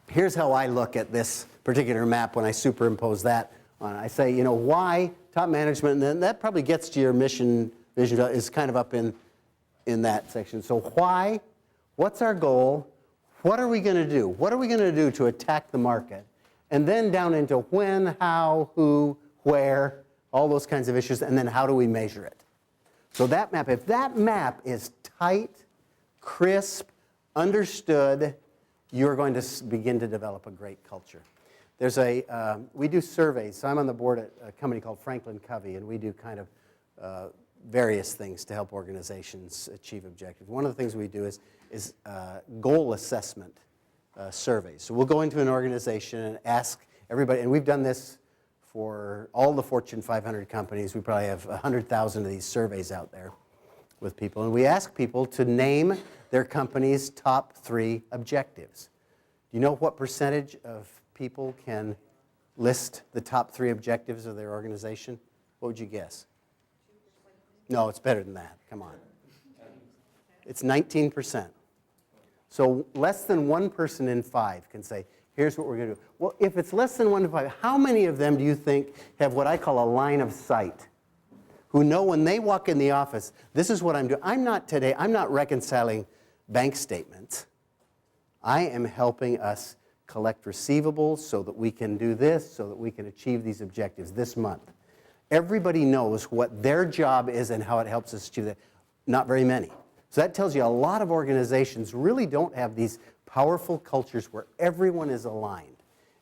here's how I look at this particular map when I superimpose that on. I say, why top management, and then that probably gets to your mission, vision, is kind of up in that section. So why, what's our goal, what are we going to do? What are we going to do to attack the market? And then down into when, how, who, where, all those kinds of issues, and then how do we measure it? So that map, if that map is tight, crisp, understood, you're going to begin to develop a great culture. There's we do surveys. So I'm on the board at a company called Franklin Covey, and we do kind of various things to help organizations achieve objectives. One of the things we do is goal assessment surveys. So we'll go into an organization and ask everybody, and we've done this for all the Fortune 500 companies. We probably have 100,000 of these surveys out there with people. And we ask people to name their company's top 3 objectives. Do you know what percentage of people can list the top 3 objectives of their organization? What would you guess? No, it's better than that. Come on. It's 19%. So less than 1 person in 5 can say, here's what we're going to do. Well, if it's less than 1 in 5, how many of them do you think have what I call a line of sight? Who know when they walk in the office, this is what I'm doing. I'm not reconciling bank statements. I am helping us collect receivables so that we can do this, so that we can achieve these objectives this month. Everybody knows what their job is and how it helps us achieve that. Not very many. So that tells you a lot of organizations really don't have these powerful cultures where everyone is aligned.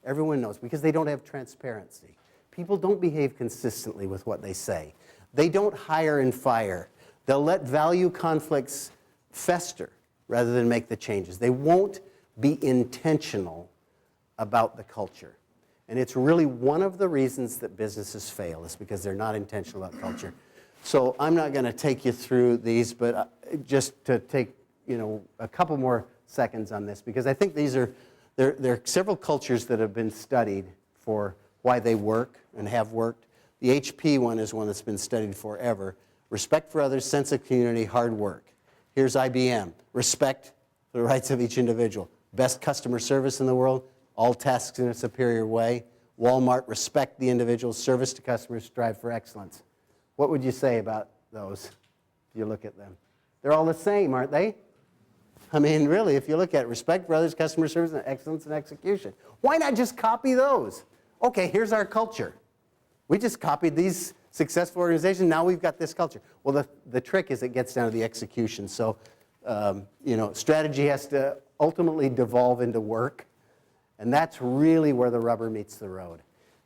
Everyone knows because they don't have transparency. People don't behave consistently with what they say. They don't hire and fire. They'll let value conflicts fester rather than make the changes. They won't be intentional about the culture. And it's really one of the reasons that businesses fail is because they're not intentional about culture. So I'm not going to take you through these, but just to take a couple more seconds on this, because I think there are several cultures that have been studied for why they work and have worked. The HP one is one that's been studied forever. Respect for others, sense of community, hard work. Here's IBM. Respect for the rights of each individual. Best customer service in the world, all tasks in a superior way. Walmart, respect the individual, service to customers, strive for excellence. What would you say about those if you look at them? They're all the same, aren't they? I mean, really, if you look at respect for others, customer service, and excellence and execution. Why not just copy those? Okay, here's our culture. We just copied these successful organizations. Now we've got this culture. Well, the trick is it gets down to the execution. So, strategy has to ultimately devolve into work. And that's really where the rubber meets the road.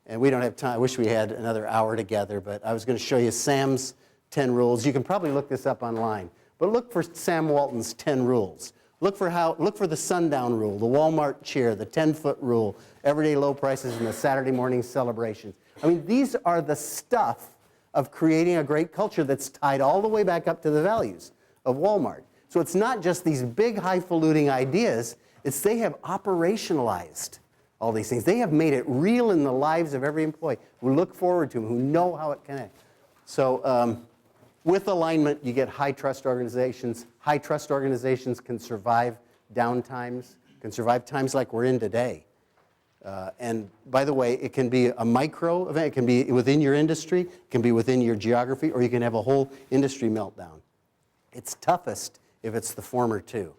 And we don't have time. I wish we had another hour together, but I was going to show you Sam's 10 rules. You can probably look this up online. But look for Sam Walton's 10 rules. Look for the sundown rule, the Walmart cheer, the 10-foot rule, everyday low prices, and the Saturday morning celebrations. I mean, these are the stuff of creating a great culture that's tied all the way back up to the values of Walmart. So it's not just these big, highfalutin ideas. It's they have operationalized all these things. They have made it real in the lives of every employee who look forward to them, who know how it connects. So with alignment, you get high-trust organizations. High-trust organizations can survive downtimes, can survive times like we're in today. And by the way, it can be a micro event. It can be within your industry. It can be within your geography, or you can have a whole industry meltdown. It's toughest if it's the former two.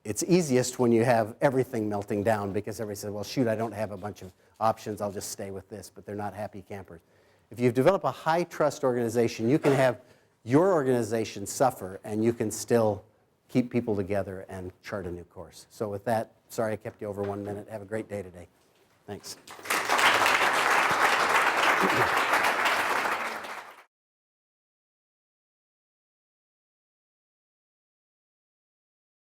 It's easiest when you have everything melting down because everybody says, well, shoot, I don't have a bunch of options. I'll just stay with this, but they're not happy campers. If you develop a high-trust organization, you can have your organization suffer, and you can still keep people together and chart a new course. So with that, sorry I kept you over 1 minute. Have a great day today. Thanks.